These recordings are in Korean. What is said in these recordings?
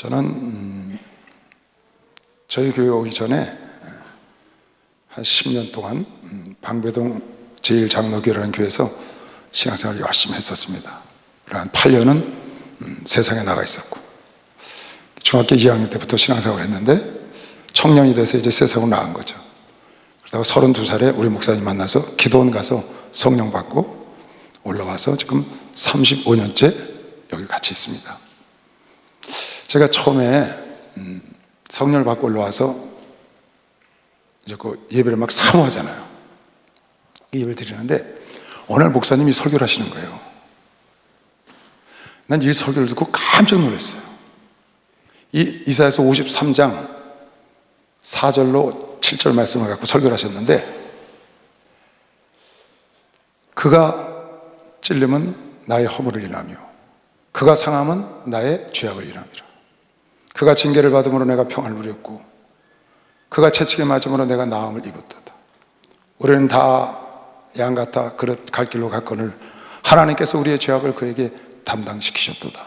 저는 저희 교회 오기 전에 한 10년 동안 방배동 제1장로교회라는 교회에서 신앙생활을 열심히 했었습니다. 한 8년은 세상에 나가 있었고, 중학교 2학년 때부터 신앙생활을 했는데 청년이 돼서 이제 세상으로 나간 거죠. 그러다가 32살에 우리 목사님 만나서 기도원 가서 성령 받고 올라와서 지금 35년째 여기 같이 있습니다. 제가 처음에 성령을 받고 올라와서 이제 그 예배를 막 사모하잖아요. 예배를 드리는데 어느 날 목사님이 설교를 하시는 거예요. 난 이 설교를 듣고 깜짝 놀랐어요. 이 이사야서 53장 4절로 7절 말씀을 갖고 설교를 하셨는데, 그가 찔림은 나의 허물을 인하며 그가 상함은 나의 죄악을 인함이라. 그가 징계를 받음으로 내가 평안을 누렸고 그가 채찍에 맞음으로 내가 나음을 입었도다. 우리는 다 양같아 그릇 갈 길로 갔거늘 하나님께서 우리의 죄악을 그에게 담당시키셨도다.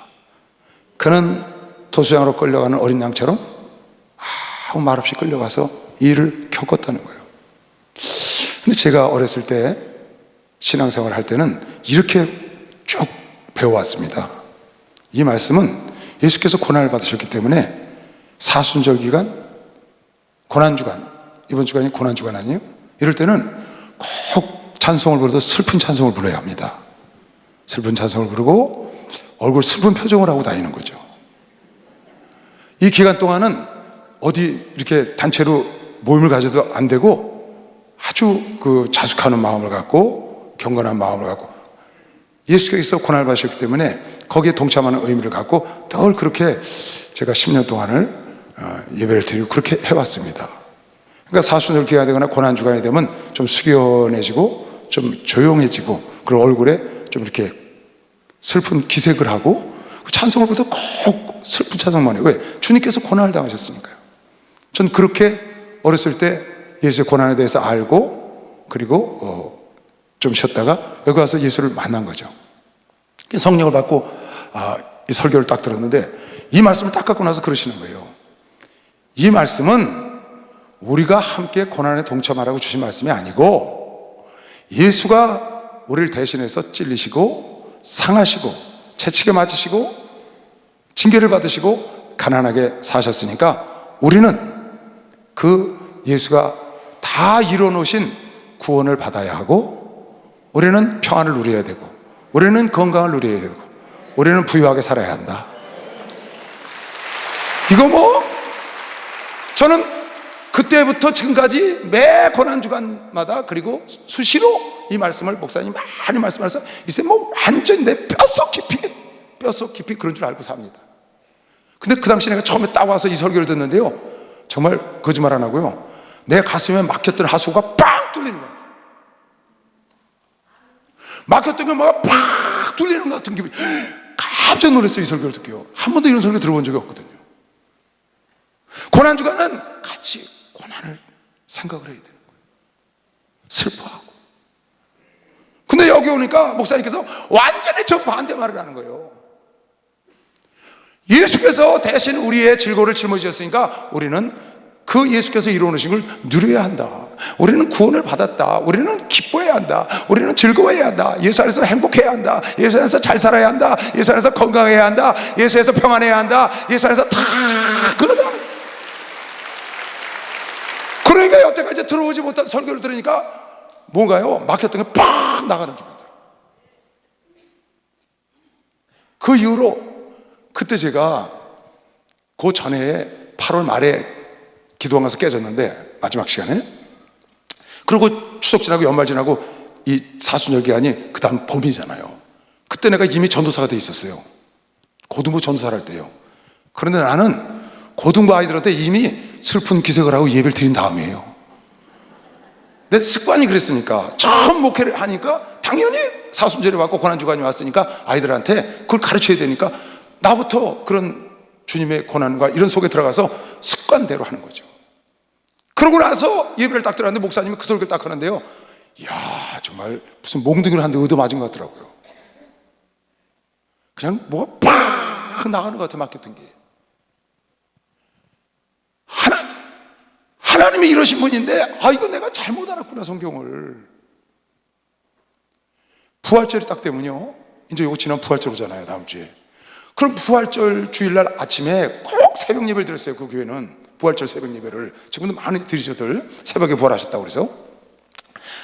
그는 도수장으로 끌려가는 어린 양처럼 아무 말 없이 끌려가서 일을 겪었다는 거예요. 근데 제가 어렸을 때 신앙생활 할 때는 이렇게 쭉 배워왔습니다. 이 말씀은 예수께서 고난을 받으셨기 때문에 사순절 기간, 고난주간, 이번 주간이 고난주간 아니에요? 이럴 때는 꼭 찬송을 부르도 슬픈 찬송을 불러야 합니다. 슬픈 찬송을 부르고 얼굴 슬픈 표정을 하고 다니는 거죠. 이 기간 동안은 어디 이렇게 단체로 모임을 가져도 안 되고 아주 그 자숙하는 마음을 갖고 경건한 마음을 갖고, 예수께서 고난을 받으셨기 때문에 거기에 동참하는 의미를 갖고 늘 그렇게 제가 10년 동안을 예배를 드리고 그렇게 해왔습니다. 그러니까 사순절 기간이 되거나 고난주간이 되면 좀 숙연해지고 좀 조용해지고, 그리고 얼굴에 좀 이렇게 슬픈 기색을 하고 찬송을 부르도 꼭 슬픈 찬송만 해요. 왜? 주님께서 고난을 당하셨으니까요. 전 그렇게 어렸을 때 예수의 고난에 대해서 알고, 그리고 좀 쉬었다가 여기 와서 예수를 만난 거죠. 성령을 받고 이 설교를 딱 들었는데 이 말씀을 딱 갖고 나서 그러시는 거예요. 이 말씀은 우리가 함께 고난에 동참하라고 주신 말씀이 아니고, 예수가 우리를 대신해서 찔리시고 상하시고 채찍에 맞으시고 징계를 받으시고 가난하게 사셨으니까 우리는 그 예수가 다 이뤄놓으신 구원을 받아야 하고, 우리는 평안을 누려야 되고, 우리는 건강을 누려야 되고, 우리는 부유하게 살아야 한다. 이거 저는 그때부터 지금까지 매 고난주간마다, 그리고 수시로 이 말씀을 목사님 많이 말씀하셔서 이제 완전 내 뼛속 깊이 그런 줄 알고 삽니다. 근데 그 당시 내가 처음에 딱 와서 이 설교를 듣는데요, 정말 거짓말 안 하고요, 내 가슴에 막혔던 하수구가 빵 뚫리는 것 같아요. 막혔던 게 막 팍 뚫리는 것 같은 기분이. 깜짝 놀랐어요. 이 설교를 듣고요. 한 번도 이런 설교 들어본 적이 없거든요. 고난주간은 같이 고난을 생각을 해야 되는 거예요. 슬퍼하고. 근데 여기 오니까 목사님께서 완전히 정반대 말을 하는 거예요. 예수께서 대신 우리의 질고를 짊어지셨으니까 우리는 그 예수께서 이루어놓으신 걸 누려야 한다. 우리는 구원을 받았다. 우리는 기뻐해야 한다. 우리는 즐거워해야 한다. 예수 안에서 행복해야 한다. 예수 안에서 잘 살아야 한다. 예수 안에서 건강해야 한다. 예수 안에서 평안해야 한다. 예수 안에서 다 그러다. 그러니까 여태까지 들어오지 못한 설교를 들으니까 뭔가요? 막혔던 게 팍 나가는 기분이더라고요. 그 이후로 그때 제가 그 전에 8월 말에 기도원 가서 깨졌는데, 마지막 시간에. 그리고 추석 지나고 연말 지나고 이 사순절 기간이 그 다음 봄이잖아요. 그때 내가 이미 전도사가 돼 있었어요. 고등부 전도사를 할 때요. 그런데 나는 고등부 아이들한테 이미 슬픈 기색을 하고 예배를 드린 다음이에요. 내 습관이 그랬으니까. 처음 목회를 하니까 당연히 사순절이 왔고 고난주간이 왔으니까 아이들한테 그걸 가르쳐야 되니까 나부터 그런 주님의 고난과 이런 속에 들어가서 습관대로 하는 거죠. 그러고 나서 예배를 딱 들었는데 목사님이 그 설교를 딱 하는데요, 이야, 정말 무슨 몽둥이를 한 대 얻어맞은 것 같더라고요. 그냥 뭐가 팍 나가는 것 같아, 막혔던 게. 하나님이 이러신 분인데, 이거 내가 잘못 알았구나, 성경을. 부활절이 딱 되면요, 이제 이거 지난 부활절 오잖아요, 다음 주에. 그럼 부활절 주일날 아침에 꼭 새벽 예배를 드렸어요, 그 교회는. 부활절 새벽 예배를. 지금도 많이 드리셔들 새벽에 부활하셨다고 그래서.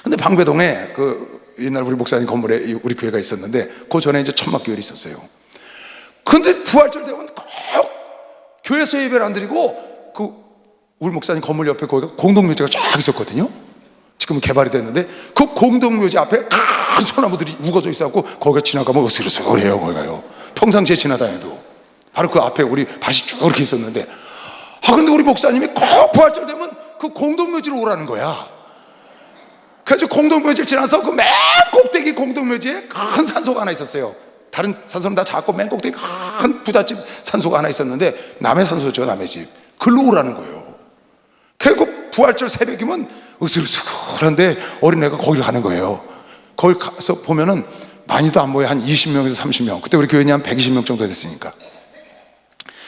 근데 방배동에 그 옛날 우리 목사님 건물에 우리 교회가 있었는데, 그 전에 이제 천막교회가 있었어요. 근데 부활절 되면 꼭 교회에서 예배를 안 드리고 우리 목사님 건물 옆에 거기가 공동묘지가 쫙 있었거든요. 지금은 개발이 됐는데 그 공동묘지 앞에 큰 소나무들이 우거져 있었고 거기가 지나가면 으스스해요. 거기가요. 평상시에 지나다녀도 바로 그 앞에 우리 밭이 쭉 이렇게 있었는데, 근데 우리 목사님이 꼭 부활절 되면 그 공동묘지로 오라는 거야. 그래서 공동묘지를 지나서 그 맨 꼭대기 공동묘지에 큰 산소가 하나 있었어요. 다른 산소는 다 작고 맨 꼭대기 큰 부잣집 산소가 하나 있었는데, 남의 산소죠, 남의 집. 글로 오라는 거예요. 그리고 부활절 새벽이면 으슬으슬한데 어린애가 거기를 가는 거예요. 거기 가서 보면은 많이도 안 보여. 한 20명에서 30명. 그때 우리 교인이 한 120명 정도 됐으니까.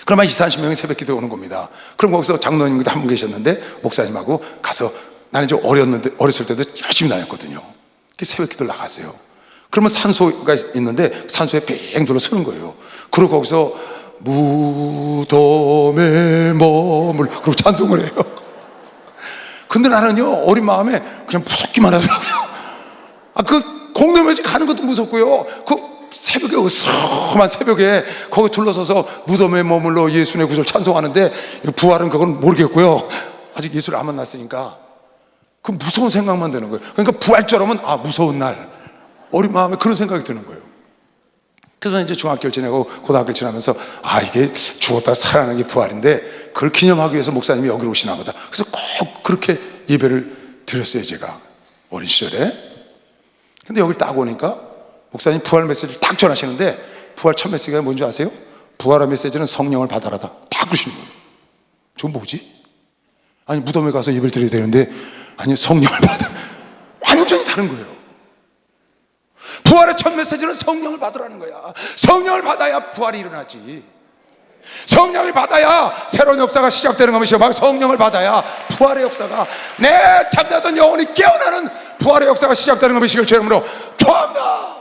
그럼 한 20, 30명이 새벽 기도에 오는 겁니다. 그럼 거기서 장로님도 한 분 계셨는데 목사님하고 가서, 나는 좀 어렸을 때도 열심히 다녔거든요. 새벽 기도를 나갔어요. 그러면 산소가 있는데 산소에 빙 둘러 서는 거예요. 그리고 거기서 무덤에 머물, 그리고 찬송을 해요. 근데 나는요, 어린 마음에 그냥 무섭기만 하더라고요. 그 공동묘지 가는 것도 무섭고요, 그 새벽에, 으스름한 새벽에 거기 둘러서서 무덤에 머물러 예수의 구절 찬송하는데, 부활은 그건 모르겠고요, 아직 예수를 안 만났으니까 그 무서운 생각만 드는 거예요. 그러니까 부활절 하면 무서운 날, 어린 마음에 그런 생각이 드는 거예요. 그래서 이제 중학교를 지내고 고등학교를 지나면서 이게 죽었다 살아나는 게 부활인데 그걸 기념하기 위해서 목사님이 여기로 오시나 보다. 그래서 꼭 그렇게 예배를 드렸어요, 제가 어린 시절에. 근데 여기 딱 오니까 목사님 부활 메시지를 딱 전하시는데, 부활 첫 메시지가 뭔지 아세요? 부활의 메시지는 성령을 받아라다. 딱 그러시는 거예요. 저건 뭐지? 아니, 무덤에 가서 예배를 드려야 되는데, 아니, 성령을 받아. 완전히 다른 거예요. 부활의 첫 메시지는 성령을 받으라는 거야. 성령을 받아야 부활이 일어나지. 성령을 받아야 새로운 역사가 시작되는 것이요, 바로 성령을 받아야 부활의 역사가, 내 잠자던 영혼이 깨어나는 부활의 역사가 시작되는 것이길 주님으로 축원합니다.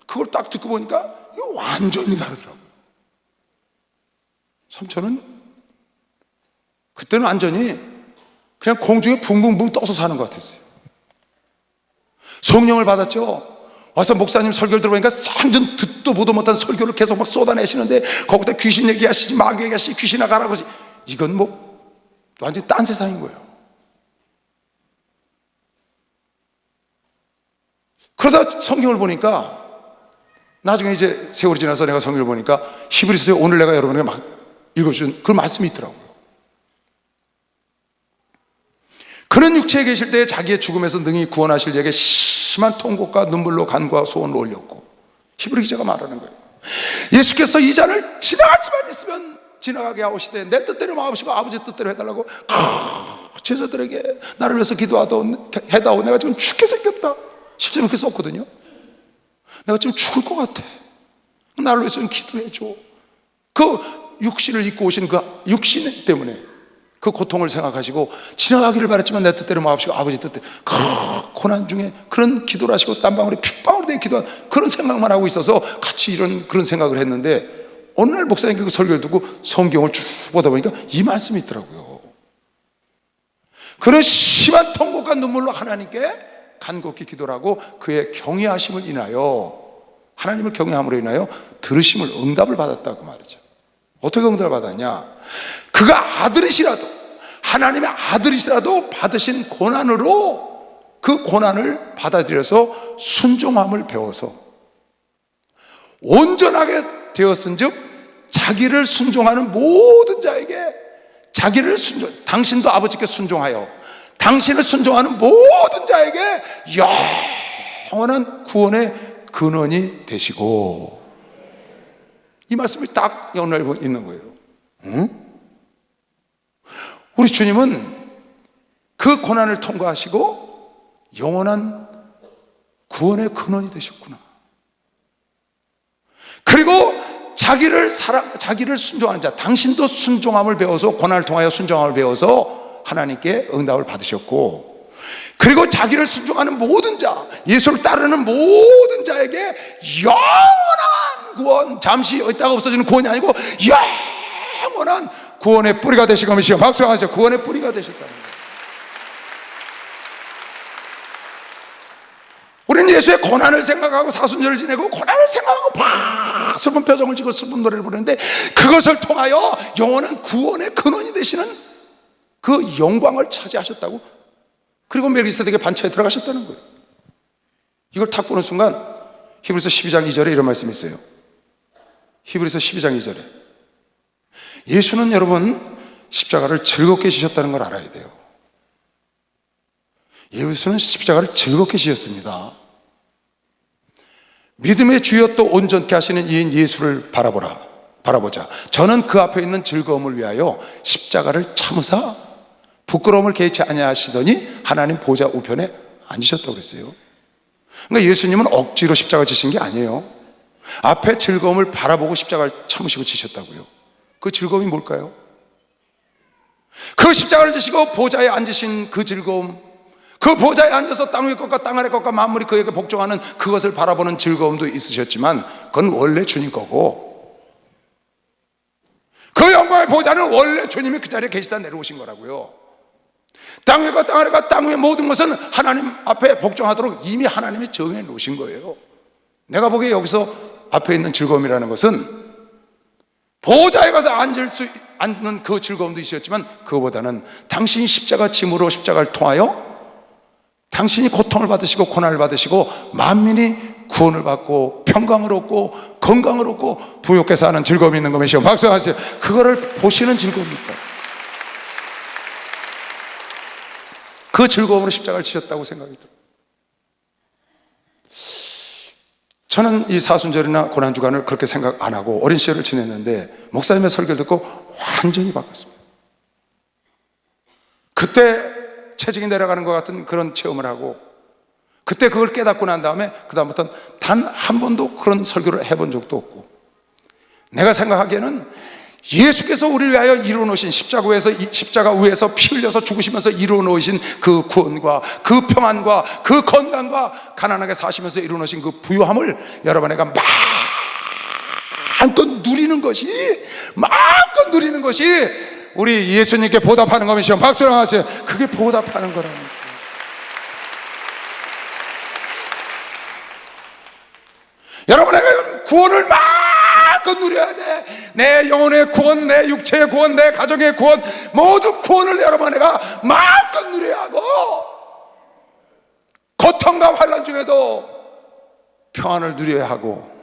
그걸 딱 듣고 보니까 이거 완전히 다르더라고요. 삼촌은 그때는 완전히 그냥 공중에 붕붕붕 떠서 사는 것 같았어요. 성령을 받았죠. 와서 목사님 설교를 들어보니까 완전 듣도 보도 못한 설교를 계속 막 쏟아내시는데, 거기다 귀신 얘기하시지, 마귀 얘기하시지, 귀신 나가라고 하지. 이건 뭐 완전히 딴 세상인 거예요. 그러다 성경을 보니까, 나중에 이제 세월이 지나서 내가 성경을 보니까 히브리서에 오늘 내가 여러분에게 막 읽어준 그 말씀이 있더라고요. 그는 육체에 계실 때 자기의 죽음에서 능히 구원하실 이에게 심한 통곡과 눈물로 간과 소원을 올렸고, 히브리 기자가 말하는 거예요. 예수께서 이 잔을 지나갈 수만 있으면 지나가게 하오시되 내 뜻대로 마옵시고 아버지 뜻대로 해달라고 제자들에게 나를 위해서 기도하다오 해다오. 내가 지금 죽게 생겼다. 실제로 그렇게 썼거든요. 내가 지금 죽을 것 같아. 나를 위해서 좀 기도해줘. 그 육신을 입고 오신 그 육신 때문에 그 고통을 생각하시고 지나가기를 바랬지만 내 뜻대로 마옵시고 아버지 뜻대로, 그 고난 중에 그런 기도를 하시고 땀방울에 핏방울이 되게 기도한 그런 생각만 하고 있어서 같이 그런 생각을 했는데, 어느 날 목사님께 그 설교를 듣고 성경을 쭉 보다 보니까 이 말씀이 있더라고요. 그런 심한 통곡과 눈물로 하나님께 간곡히 기도를 하고 그의 경외하심을 인하여, 하나님을 경외함으로 인하여 들으심을, 응답을 받았다고 말이죠. 어떻게 응답을 받았냐? 그가 아들이시라도, 하나님의 아들이시라도 받으신 고난으로 그 고난을 받아들여서 순종함을 배워서 온전하게 되었은즉 자기를 순종하는 모든 자에게, 당신도 아버지께 순종하여 당신을 순종하는 모든 자에게 영원한 구원의 근원이 되시고, 이 말씀이 딱 연결되고 있는 거예요. 응? 우리 주님은 그 고난을 통과하시고 영원한 구원의 근원이 되셨구나. 그리고 자기를 순종하는 자, 당신도 순종함을 배워서, 고난을 통하여 순종함을 배워서 하나님께 응답을 받으셨고, 그리고 자기를 순종하는 모든 자, 예수를 따르는 모든 자에게 영원한 구원, 잠시 있다가 없어지는 구원이 아니고 영원한 구원의 뿌리가 되시고, 박수 한번 하세요. 구원의 뿌리가 되셨다는 거예요. 우리는 예수의 고난을 생각하고 사순절을 지내고 고난을 생각하고 막 슬픈 표정을 지고 슬픈 노래를 부르는데, 그것을 통하여 영원한 구원의 근원이 되시는 그 영광을 차지하셨다고, 그리고 멜기세덱의 반차에 들어가셨다는 거예요. 이걸 딱 보는 순간 히브리서 12장 2절에 이런 말씀이 있어요. 히브리서 12장 2절에 예수는 여러분 십자가를 즐겁게 지셨다는 걸 알아야 돼요. 예수는 십자가를 즐겁게 지셨습니다. 믿음의 주여 또 온전케 하시는 이인 예수를 바라보자. 저는 그 앞에 있는 즐거움을 위하여 십자가를 참으사 부끄러움을 개의치 아니하시더니 하나님 보좌 우편에 앉으셨다고 그랬어요. 그러니까 예수님은 억지로 십자가 지신 게 아니에요. 앞에 즐거움을 바라보고 십자가를 참으시고 지셨다고요. 그 즐거움이 뭘까요? 그 십자가를 지시고 보좌에 앉으신 그 즐거움, 그 보좌에 앉아서 땅 위의 것과 땅 아래 것과 만물이 그에게 복종하는 그것을 바라보는 즐거움도 있으셨지만, 그건 원래 주님 거고, 그 영광의 보좌는 원래 주님이 그 자리에 계시다 내려오신 거라고요. 땅 위과 땅 아래가 땅 위의 모든 것은 하나님 앞에 복종하도록 이미 하나님이 정해 놓으신 거예요. 내가 보기에 여기서 앞에 있는 즐거움이라는 것은 보좌에 가서 앉는 그 즐거움도 있었지만, 그거보다는 당신이 십자가 짐으로 십자가를 통하여 당신이 고통을 받으시고 고난을 받으시고 만민이 구원을 받고 평강을 얻고 건강을 얻고 부욕해 사는 즐거움이 있는 것이요. 박수 하세요. 그거를 보시는 즐거움입니다. 그 즐거움으로 십자가를 지셨다고 생각이 들어요. 저는 이 사순절이나 고난주간을 그렇게 생각 안 하고 어린 시절을 지냈는데, 목사님의 설교를 듣고 완전히 바뀌었습니다. 그때 체증이 내려가는 것 같은 그런 체험을 하고, 그때 그걸 깨닫고 난 다음에 그다음부터는 단 한 번도 그런 설교를 해본 적도 없고, 내가 생각하기에는 예수께서 우리를 위하여 이루어놓으신 십자가 위에서 피 흘려서 죽으시면서 이루어놓으신 그 구원과 그 평안과 그 건강과 가난하게 사시면서 이루어놓으신 그 부요함을 여러분에게 마음껏 누리는 것이 우리 예수님께 보답하는 것이요. 박수를 하세요. 그게 보답하는 거라는 거예요. 여러분에게 구원을 마음껏 누려야 돼. 내 영혼의 구원, 내 육체의 구원, 내 가정의 구원, 모든 구원을 여러분에게 마음껏 누려야 하고, 고통과 환난 중에도 평안을 누려야 하고.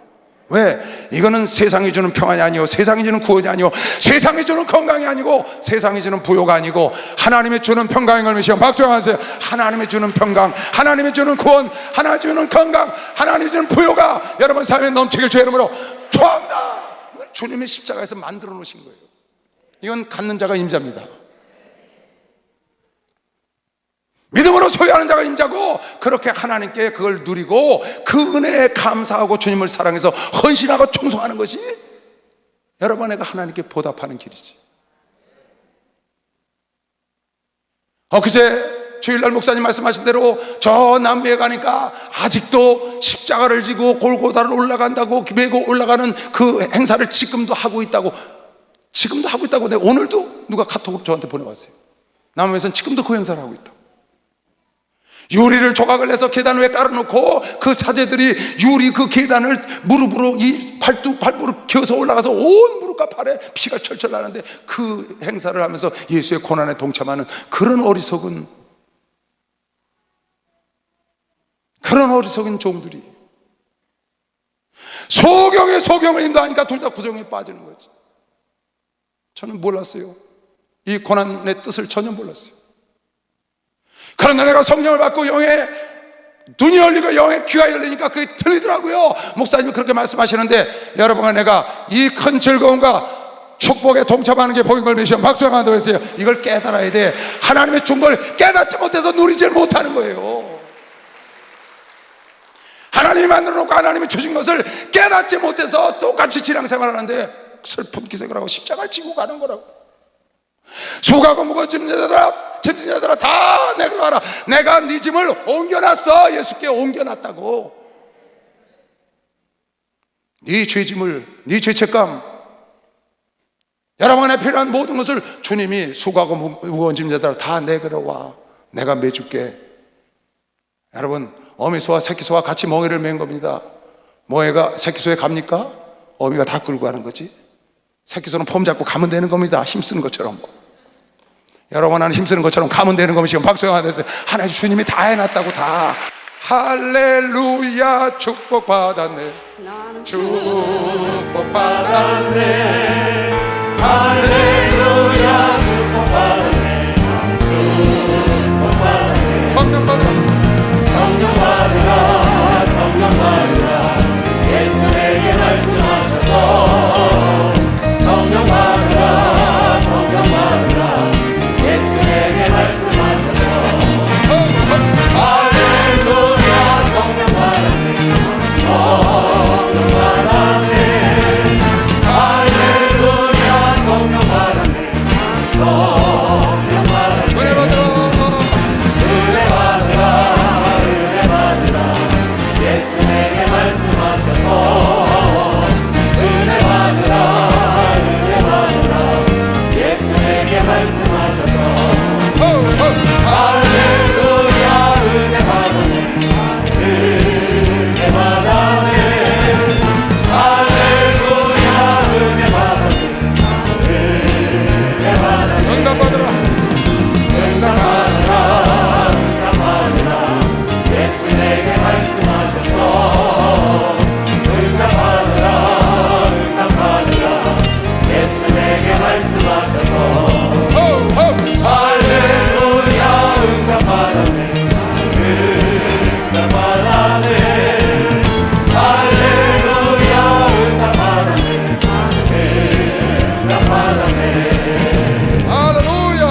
왜? 이거는 세상이 주는 평안이 아니고, 세상이 주는 구원이 아니고, 세상이 주는 건강이 아니고, 세상이 주는 부요가 아니고, 하나님이 주는 평강인 걸 믿으시고 박수 하세요. 하나님이 주는 평강, 하나님이 주는 구원, 하나님이 주는 건강, 하나님이 주는 부요가 여러분 삶에 넘치길 주의 이름으로 축원합니다. 주님의 십자가에서 만들어 놓으신 거예요. 이건 갖는 자가 임자입니다. 믿음으로 소유하는 자가 임자고, 그렇게 하나님께 그걸 누리고 그 은혜에 감사하고 주님을 사랑해서 헌신하고 충성하는 것이 여러분에게 하나님께 보답하는 길이지. 그제 주일날 목사님 말씀하신 대로 저 남미에 가니까 아직도 십자가를 지고 골고다를 올라간다고 메고 올라가는 그 행사를 지금도 하고 있다고. 근데 오늘도 누가 카톡으로 저한테 보내왔어요. 남미에서는 지금도 그 행사를 하고 있다고. 유리를 조각을 내서 계단 위에 깔아놓고 그 사제들이 유리 그 계단을 무릎으로 이 발무릎 기어서 올라가서 온 무릎과 팔에 피가 철철 나는데 그 행사를 하면서 예수의 고난에 동참하는 그런 어리석은 종들이 소경의 소경을 인도하니까 둘 다 구덩이에 빠지는 거지. 저는 몰랐어요. 이 고난의 뜻을 전혀 몰랐어요. 그러나 내가 성령을 받고 영의 눈이 열리고 영의 귀가 열리니까 그게 들리더라고요. 목사님이 그렇게 말씀하시는데, 여러분과 내가 이 큰 즐거움과 축복에 동참하는 게 복인 걸 믿으시면 박수한다고 했어요. 이걸 깨달아야 돼. 하나님의 준 걸 깨닫지 못해서 누리질 못하는 거예요. 하나님이 만들어 놓고 하나님이 주신 것을 깨닫지 못해서 똑같이 신앙생활 하는데 슬픈 기색을 하고 십자가를 지고 가는 거라고. 수고하고 무거운 짐자들아 다 내게로 와라. 내가 네 짐을 옮겨놨어. 예수께 옮겨놨다고. 네 죄짐을, 네 죄책감, 여러분에 필요한 모든 것을 주님이 수고하고 무거운 짐자들아 다 내게로 와. 내가 매줄게. 여러분, 어미소와 새끼소와 같이 멍에를 맨 겁니다. 멍에가 새끼소에 갑니까? 어미가 다 끌고 가는 거지. 새끼소는 폼 잡고 가면 되는 겁니다. 힘쓰는 것처럼. 여러분, 나는 힘쓰는 것처럼 가면 되는 겁니다. 지금 박수가 됐어요. 하나님 주님이 다 해놨다고. 다. 할렐루야, 축복받았네. 축복받았네. 할렐루야, 축복받았네. 축복받았네. 성령 받으라. 성령 받으라. 성령 받으라. 예수에게 말씀하셔서 성령 받으라. 성령 받으라. 예수에게 말씀하셔서 할렐루야. 성령 받았네. 성령 받았네. 할렐루야. 성령 받았네. 성령 받았네. 은혜 받으라. 은혜 받으라. 은혜 받으라. 예수에게 말씀하셔서 은혜 받으라. 은혜 받으라. 예수에게 말씀하셔서 할렐루야. 은혜 받으네. 은혜 받으네. 할렐루야. 은혜 받으네. 은혜 받으네. 응답 받으라. 응답 받으라. 응답 받으라. 예수에게 말씀하셔서 응답 받으라. 응답 받으라. 예수에게 말씀하셔서 할렐루야. 응답 받았네. 응답 받았네. 할렐루야. 응답 받았네. 응답 받았네. 할렐루야.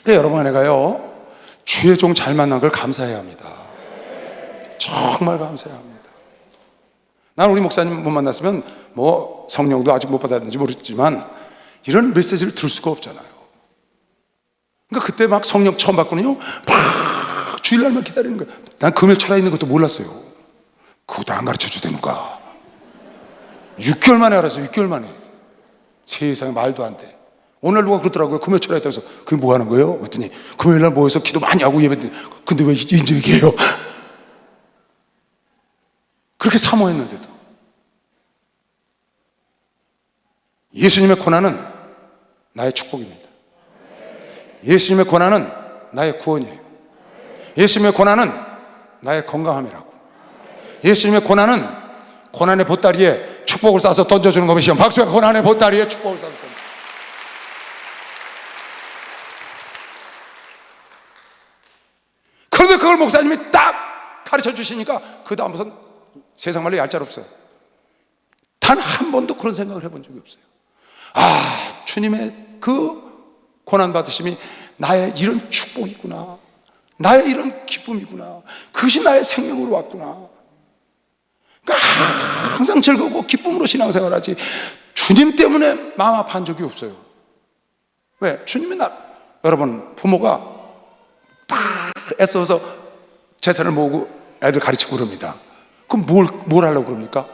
여러분, 내가요 주의 종 잘 만난 걸 감사해야 합니다. 정말 감사해야 합니다. 나는 우리 목사님 못 만났으면 뭐 성령도 아직 못 받았는지 모르겠지만 이런 메시지를 들을 수가 없잖아요. 그러니까 그때 막 성령 처음 받고는요 막 주일날만 기다리는 거예요. 난 금요 철야 있는 것도 몰랐어요. 그것도 안 가르쳐주대 누가. 6개월 만에 알았어요. 6개월 만에. 세상에 말도 안 돼. 오늘 누가 그러더라고요. 금요 철야 있다고 해서 그게 뭐 하는 거예요? 그랬더니 금요일날 모여서 기도 많이 하고 예배드리는데 근데 왜 이제 얘기해요? 그렇게 사모했는데도. 예수님의 고난은 나의 축복입니다. 예수님의 고난은 나의 구원이에요. 예수님의 고난은 나의 건강함이라고. 예수님의 고난은 고난의 보따리에 축복을 싸서 던져주는 것이요. 박수가 고난의 보따리에 축복을 싸서 던져. 그런데 그걸 목사님이 딱 가르쳐 주시니까 그 다음부터는 세상 말로 얄짤없어요. 단 한 번도 그런 생각을 해본 적이 없어요. 아, 주님의 그 고난받으심이 나의 이런 축복이구나. 나의 이런 기쁨이구나. 그것이 나의 생명으로 왔구나. 그러니까 항상 즐거우고 기쁨으로 신앙생활하지 주님 때문에 마음 아파한 적이 없어요. 왜? 주님이 여러분 부모가 막 애써서 재산을 모으고 애들 가르치고 그럽니다. 그럼 뭘 하려고 그럽니까?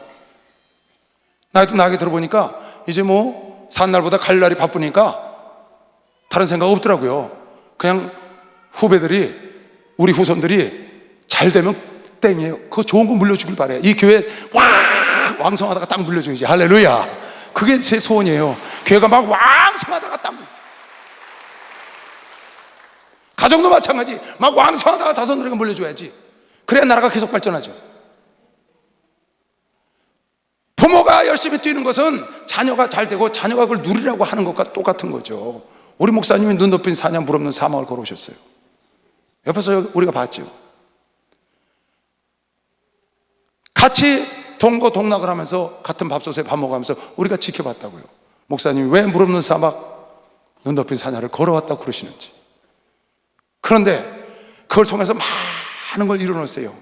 나이도 나게 들어보니까 이제 뭐 산 날보다 갈 날이 바쁘니까 다른 생각 없더라고요. 그냥 후배들이, 우리 후손들이 잘 되면 땡이에요. 그거 좋은 거 물려주길 바래요. 이 교회 왕성하다가 딱 물려줘야지. 할렐루야. 그게 제 소원이에요. 교회가 막 왕성하다가 딱 가정도 마찬가지. 막 왕성하다가 자손들에게 물려줘야지. 그래야 나라가 계속 발전하죠. 부모가 열심히 뛰는 것은 자녀가 잘 되고 자녀가 그걸 누리라고 하는 것과 똑같은 거죠. 우리 목사님이 눈 덮인 사냥 물 없는 사막을 걸어오셨어요. 옆에서 우리가 봤죠. 같이 동거동락을 하면서 같은 밥솥에 밥 먹으면서 우리가 지켜봤다고요. 목사님이 왜 물 없는 사막 눈 덮인 사냥을 걸어왔다고 그러시는지. 그런데 그걸 통해서 많은 걸 이루어냈어요.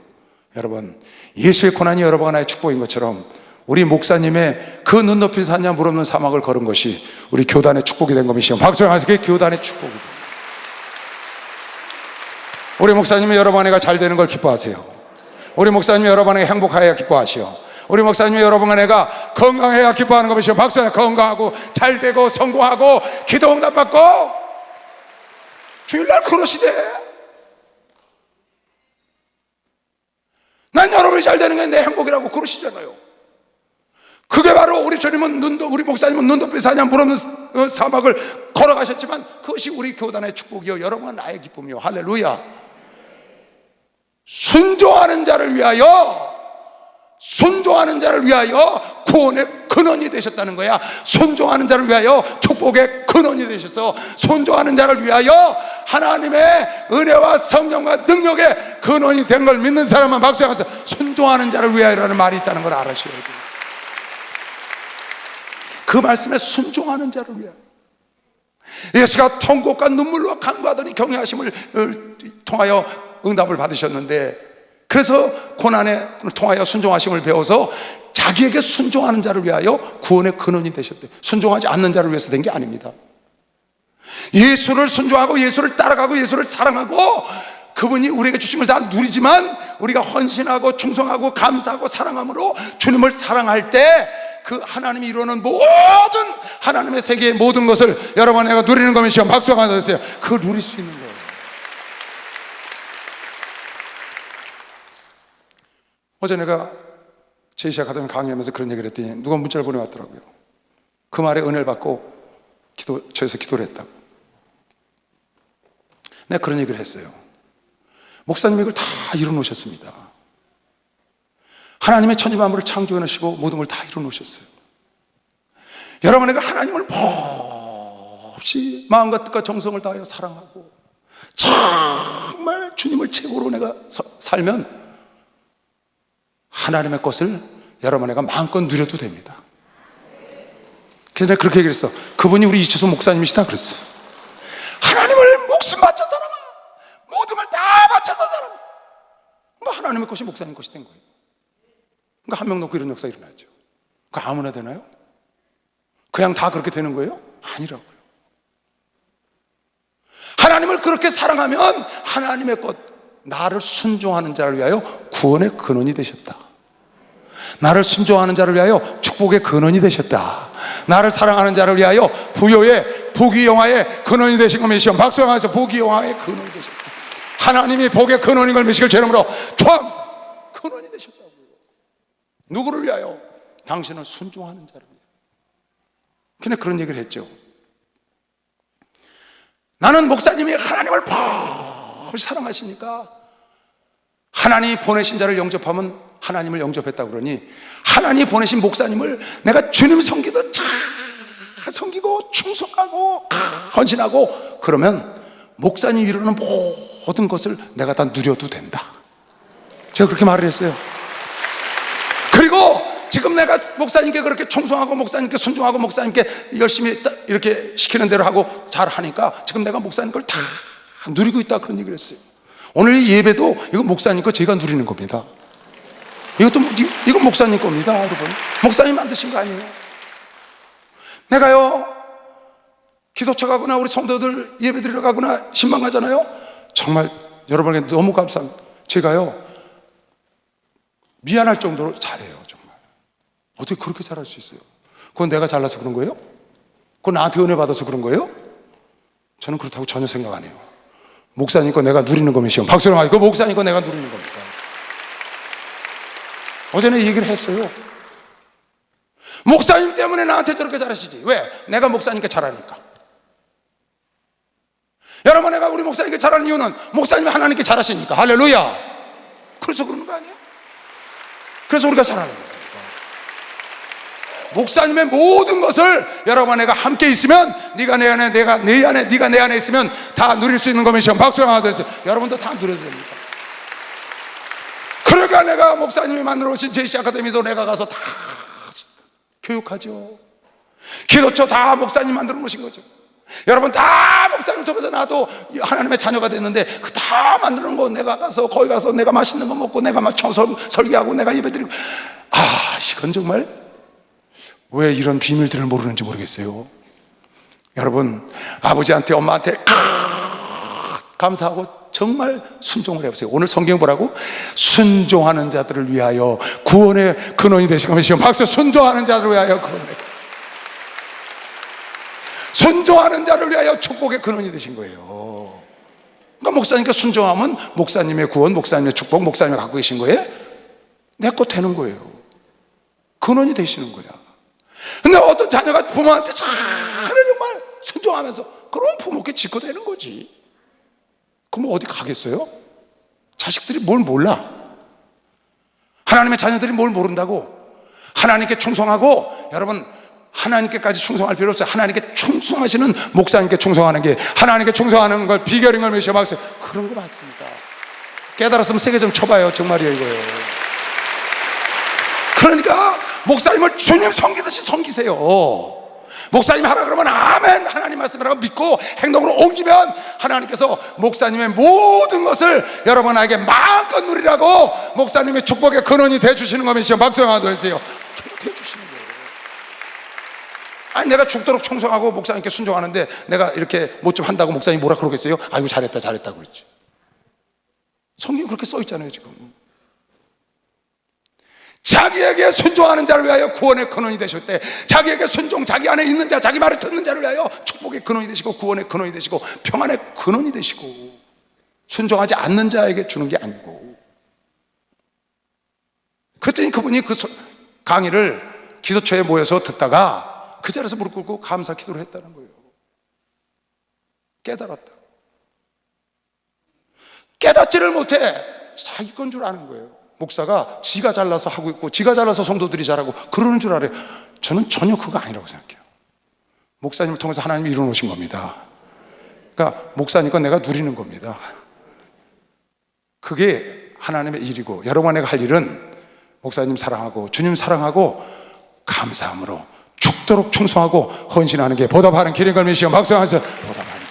여러분, 예수의 고난이 여러분 하나의 축복인 것처럼 우리 목사님의 그 눈 덮인 사냥 물 없는 사막을 걸은 것이 우리 교단의 축복이 된 것이요. 박수영하세요. 그게 교단의 축복이 돼요. 우리 목사님이 여러분 아내가 잘 되는 걸 기뻐하세요. 우리 목사님이 여러분 아내가 행복하여야 기뻐하시오. 우리 목사님이 여러분 아내가 건강해야 기뻐하는 것이요. 박수영하세요. 건강하고 잘 되고 성공하고 기도 응답 받고 주일날 그러시대. 난 여러분이 잘 되는 게 내 행복이라고 그러시잖아요. 그게 바로 우리 주님은 우리 목사님은 눈 덮인 사냥 물 없는 사막을 걸어가셨지만 그것이 우리 교단의 축복이요. 여러분은 나의 기쁨이요. 할렐루야. 순종하는 자를 위하여 구원의 근원이 되셨다는 거야. 순종하는 자를 위하여 축복의 근원이 되셔서 순종하는 자를 위하여 하나님의 은혜와 성령과 능력의 근원이 된 걸 믿는 사람은 박수하면서 순종하는 자를 위하여라는 말이 있다는 걸 알으셔야 돼요. 그 말씀에 순종하는 자를 위하여. 예수가 통곡과 눈물로 간구하더니 경외하심을 통하여 응답을 받으셨는데, 그래서 고난에 통하여 순종하심을 배워서 자기에게 순종하는 자를 위하여 구원의 근원이 되셨대요. 순종하지 않는 자를 위해서 된 게 아닙니다. 예수를 순종하고 예수를 따라가고 예수를 사랑하고 그분이 우리에게 주신 걸 다 누리지만 우리가 헌신하고 충성하고 감사하고 사랑함으로 주님을 사랑할 때 그 하나님이 이루는 모든 하나님의 세계의 모든 것을 여러분 내가 누리는 거면 시험 박수가 받으세요. 그걸 누릴 수 있는 거예요. 어제 내가 제이시 아카데미 강의하면서 그런 얘기를 했더니 누가 문자를 보내왔더라고요. 그 말에 은혜를 받고 저에서 기도를 했다고. 내가 그런 얘기를 했어요. 목사님이 이걸 다 이루어놓으셨습니다. 하나님의 천지만물을 창조해 놓으시고 모든 걸 다 이루어 놓으셨어요. 여러분에게 하나님을 몹시 마음과 뜻과 정성을 다하여 사랑하고 정말 주님을 최고로 내가 살면 하나님의 것을 여러분에게 마음껏 누려도 됩니다. 그래서 내가 그렇게 얘기했어. 그분이 우리 이치수 목사님이시다 그랬어. 하나님을 목숨 바쳐 살아라. 모든 걸 다 바쳐서 살아라. 그러니까 하나님의 것이 목사님 것이 된 거예요. 그러니까 한 명 놓고 이런 역사 일어나죠. 그 아무나 되나요? 그냥 다 그렇게 되는 거예요? 아니라고요. 하나님을 그렇게 사랑하면 하나님의 것, 나를 순종하는 자를 위하여 구원의 근원이 되셨다. 나를 순종하는 자를 위하여 축복의 근원이 되셨다. 나를 사랑하는 자를 위하여 부요의 부귀영화의 근원이 되신 것을 믿으시오. 박수영하면서 부귀영화의 근원이 되셨어요. 하나님이 복의 근원인 걸 믿으시길 죄름으로 축복합니다. 근원이 되셨다고요. 누구를 위하여? 당신은 순종하는 자를 위하여. 그냥 그런 얘기를 했죠. 나는 목사님이 하나님을 몹시 사랑하시니까 하나님이 보내신 자를 영접하면 하나님을 영접했다고 그러니 하나님이 보내신 목사님을 내가 주님 섬기듯 잘 섬기고 충성하고 헌신하고 그러면 목사님 이루는 모든 것을 내가 다 누려도 된다. 제가 그렇게 말을 했어요. 그리고 지금 내가 목사님께 그렇게 충성하고 목사님께 순종하고 목사님께 열심히 이렇게 시키는 대로 하고 잘 하니까 지금 내가 목사님 걸 다 누리고 있다 그런 얘기를 했어요. 오늘 이 예배도 이거 목사님 거 제가 누리는 겁니다. 이건 목사님 겁니다, 여러분. 목사님 만드신 거 아니에요. 내가요 기도처 가거나 우리 성도들 예배 드리러 가거나 신방 가잖아요. 정말 여러분에게 너무 감사합니다. 제가요 미안할 정도로 잘해요. 정말 어떻게 그렇게 잘할 수 있어요? 그건 내가 잘나서 그런 거예요? 그건 나한테 은혜 받아서 그런 거예요? 저는 그렇다고 전혀 생각 안 해요. 목사님 거 내가 누리는 거면 시험. 박수로 하고, 그 목사님 거 내가 누리는 겁니다. 어제는 이 얘기를 했어요. 목사님 때문에 나한테 저렇게 잘하시지. 왜? 내가 목사님께 잘하니까. 여러분, 내가 우리 목사님께 잘하는 이유는 목사님이 하나님께 잘하시니까. 할렐루야. 그래서 그러는 거 아니에요? 그래서 우리가 잘하는 거예요. 목사님의 모든 것을 여러분, 내가 함께 있으면, 네가 내 안에, 내가 내 안에, 네가 내 안에 있으면 다 누릴 수 있는 거면 시험. 박수 하나 더 했어요. 여러분도 다 누려도 됩니다. 그러니까 내가 목사님이 만들어 오신 JC 아카데미도 내가 가서 다 교육하죠. 기도처 다 목사님 만들어 놓으신 거죠. 여러분, 다 목사님 통해서 나도 하나님의 자녀가 됐는데, 그 다 만들어 놓은 거 내가 가서, 거기 가서 내가 맛있는 거 먹고, 내가 막 설교하고, 내가 예배드리고. 이건 정말 왜 이런 비밀들을 모르는지 모르겠어요. 여러분, 아버지한테, 엄마한테 감사하고 정말 순종을 해보세요. 오늘 성경 보라고? 순종하는 자들을 위하여 구원의 근원이 되신 것이요. 박수. 순종하는 자들을 위하여 구원의, 순종하는 자를 위하여 축복의 근원이 되신 거예요. 그러니까 목사님께 순종하면 목사님의 구원, 목사님의 축복, 목사님이 갖고 계신 거에 내 것 되는 거예요. 근원이 되시는 거야. 근데 어떤 자녀가 부모한테 정말 순종하면서, 그럼 부모께 직거되는 거지. 그럼 어디 가겠어요? 자식들이 뭘 몰라? 하나님의 자녀들이 뭘 모른다고? 하나님께 충성하고, 여러분, 하나님께까지 충성할 필요 없어요. 하나님께 충성하시는 목사님께 충성하는 게, 하나님께 충성하는 걸 비결인 걸 시험하세요. 그런 거 맞습니다. 깨달았으면 세게 좀 쳐봐요. 정말이에요, 이거예요. 그러니까 목사님을 주님 섬기듯이 섬기세요. 목사님 하라 그러면 아멘, 하나님 말씀이라고 믿고 행동으로 옮기면 하나님께서 목사님의 모든 것을 여러분에게 마음껏 누리라고 목사님의 축복의 근원이 되어주시는 거면 시험. 박수 하나 더 해주세요. 되어주시는 거예요. 아니, 내가 죽도록 충성하고 목사님께 순종하는데 내가 이렇게 뭐 좀 한다고 목사님이 뭐라 그러겠어요? 아이고 잘했다 잘했다 그랬지. 성경에 그렇게 써 있잖아요 지금. 자기에게 순종하는 자를 위하여 구원의 근원이 되셨대. 자기에게 순종, 자기 안에 있는 자, 자기 말을 듣는 자를 위하여 축복의 근원이 되시고, 구원의 근원이 되시고, 평안의 근원이 되시고, 순종하지 않는 자에게 주는 게 아니고. 그랬더니 그분이 그 강의를 기도처에 모여서 듣다가 그 자리에서 무릎 꿇고 감사 기도를 했다는 거예요. 깨달았다. 깨닫지를 못해. 자기 건 줄 아는 거예요. 목사가 지가 잘라서 하고 있고, 지가 잘라서 성도들이 잘하고 그러는 줄 알아요. 저는 전혀 그거 아니라고 생각해요. 목사님을 통해서 하나님이 이루어놓으신 겁니다. 그러니까 목사니까 내가 누리는 겁니다. 그게 하나님의 일이고, 여러분 내가 할 일은 목사님 사랑하고 주님 사랑하고 감사함으로 죽도록 충성하고 헌신하는 게 보답하는 길인 걸 믿으시고 박수하면서 보답하는.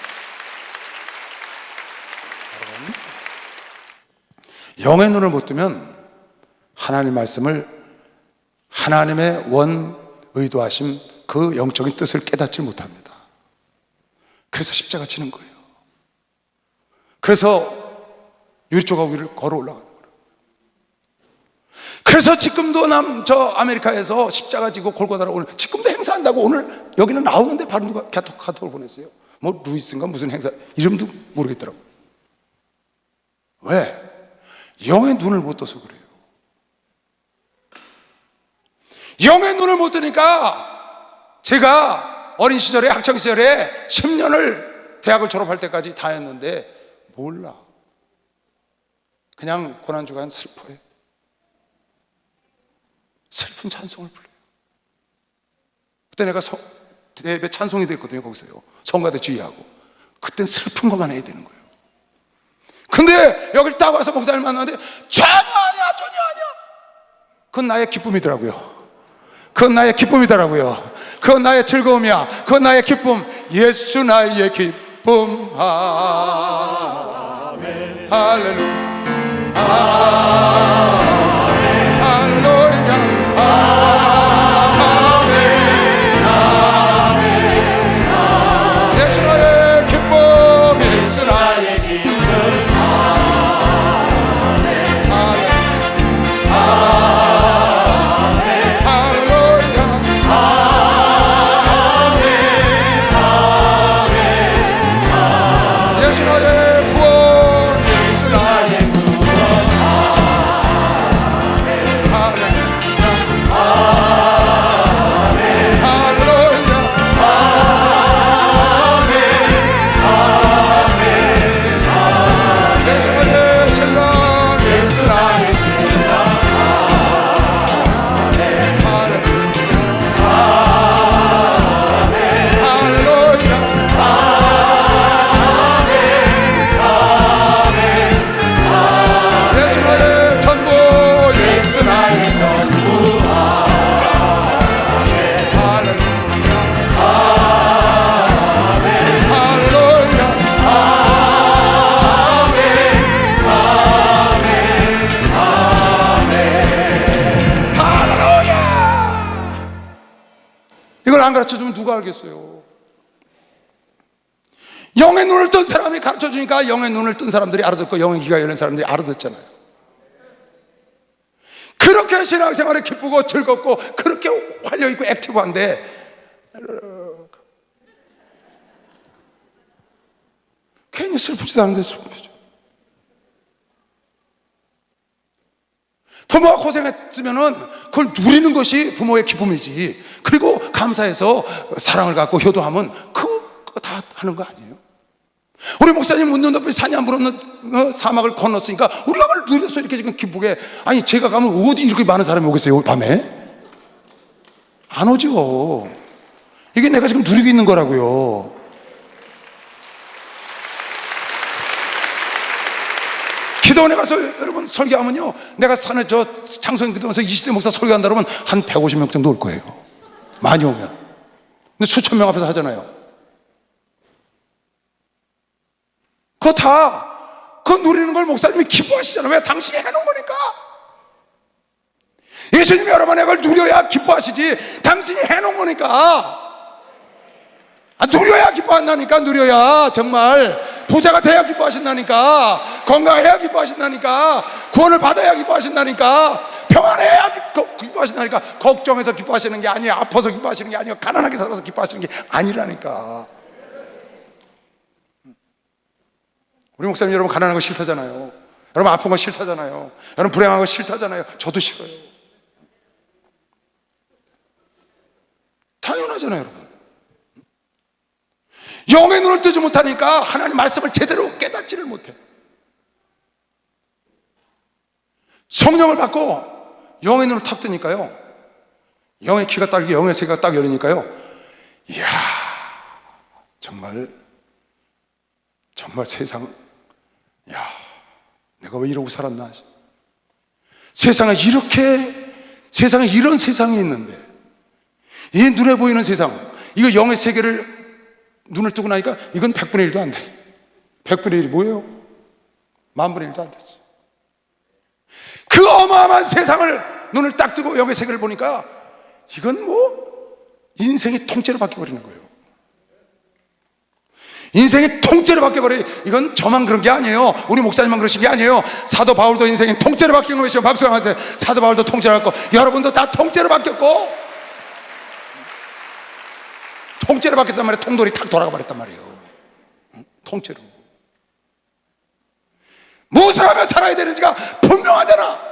여러분, 영의 눈을 못 뜨면 하나님 말씀을, 하나님의 원 의도하심, 그 영적인 뜻을 깨닫지 못합니다. 그래서 십자가 지는 거예요. 그래서 유리조각 위를 걸어 올라가는 거예요. 그래서 지금도 아메리카에서 십자가 지고 골고다로 오늘 지금도 행사한다고. 오늘 여기는 나오는데 바로 누가 카톡을 보냈어요. 뭐 루이스인가 무슨 행사, 이름도 모르겠더라고. 왜? 영의 눈을 못 떠서 그래요. 영의 눈을 못 뜨니까, 제가 어린 시절에, 학창 시절에 10년을 대학을 졸업할 때까지 다 했는데 몰라. 그냥 고난주간 슬퍼해. 슬픈 찬송을 불러요. 그때 내가 예배 찬송이 됐거든요. 거기서요, 성가대 주의하고. 그땐 슬픈 것만 해야 되는 거예요. 근데 여길 딱 와서 목사를 만났는데 전혀 아니야, 전혀 아니야. 그건 나의 기쁨이더라고요. 그건 나의 기쁨이더라고요. 그건 나의 즐거움이야. 그건 나의 기쁨. 예수 나의 기쁨. 아멘. 할렐루야. 아멘. 할렐루야. 아멘. 아멘. 예수 나의 기쁨. 예수 나의 기쁨. 아멘. 아멘. 예수 나의 구원. 가르쳐주면 누가 알겠어요? 영의 눈을 뜬 사람이 가르쳐주니까 영의 눈을 뜬 사람들이 알아듣고 영의 귀가 열린 사람들이 알아듣잖아요. 그렇게 신앙생활에 기쁘고 즐겁고 그렇게 활력있고 액티브한데 괜히 슬프지도 않은데 슬프죠. 부모가 고생했으면은 그걸 누리는 것이 부모의 기쁨이지. 그리고 감사해서 사랑을 갖고 효도하면 그거 다 하는 거 아니에요? 우리 목사님 묻는 높이 산이 안 부르는 사막을 건넜으니까 우리가 그걸 누려서 이렇게 지금 기쁘게. 아니 제가 가면 어디 이렇게 많은 사람이 오겠어요 밤에? 안 오죠. 이게 내가 지금 누리고 있는 거라고요. 기도원에 가서 여러분 설교하면요, 내가 산에 저 장소인 기도원에서 20대 목사 설교한다 그러면 한 150명 정도 올 거예요. 많이 오면. 근데 수천 명 앞에서 하잖아요. 그거 다 그거 누리는 걸 목사님이 기뻐하시잖아요. 왜? 당신이 해놓은 거니까. 예수님이 여러분의 걸 누려야 기뻐하시지. 당신이 해놓은 거니까. 누려야 기뻐한다니까. 누려야 정말 부자가 돼야 기뻐하신다니까. 건강해야 기뻐하신다니까. 구원을 받아야 기뻐하신다니까. 평안해야 기뻐하신다니까. 걱정해서 기뻐하시는 게 아니에요. 아파서 기뻐하시는 게 아니에요. 가난하게 살아서 기뻐하시는 게 아니라니까. 우리 목사님 여러분 가난한 거 싫다잖아요. 여러분 아픈 거 싫다잖아요. 여러분 불행한 거 싫다잖아요. 저도 싫어요. 당연하잖아요 여러분. 영의 눈을 뜨지 못하니까 하나님 말씀을 제대로 깨닫지를 못해. 성령을 받고 영의 눈을 탁 뜨니까요, 영의 귀가 딱 열리고 영의 세계가 딱 열리니까요, 이야 정말 세상, 야 내가 왜 이러고 살았나. 세상에 이런 세상이 있는데, 이 눈에 보이는 세상, 이거 영의 세계를 눈을 뜨고 나니까 이건 100분의 1도 안 돼. 100분의 1이 뭐예요? 10,000분의 1도 안 되지. 그 어마어마한 세상을 눈을 딱 뜨고 영의 세계를 보니까 이건 인생이 통째로 바뀌어버리는 거예요. 인생이 통째로 바뀌어버려요. 이건 저만 그런 게 아니에요. 우리 목사님만 그러신 게 아니에요. 사도 바울도 인생이 통째로 바뀐 것이요. 박수 한번 하세요. 사도 바울도 통째로 바뀌었고 여러분도 다 통째로 바뀌었고, 통째로 바뀌었단 말이에요. 통돌이 탁 돌아가 버렸단 말이에요. 통째로. 무엇을 하며 살아야 되는지가 분명하잖아.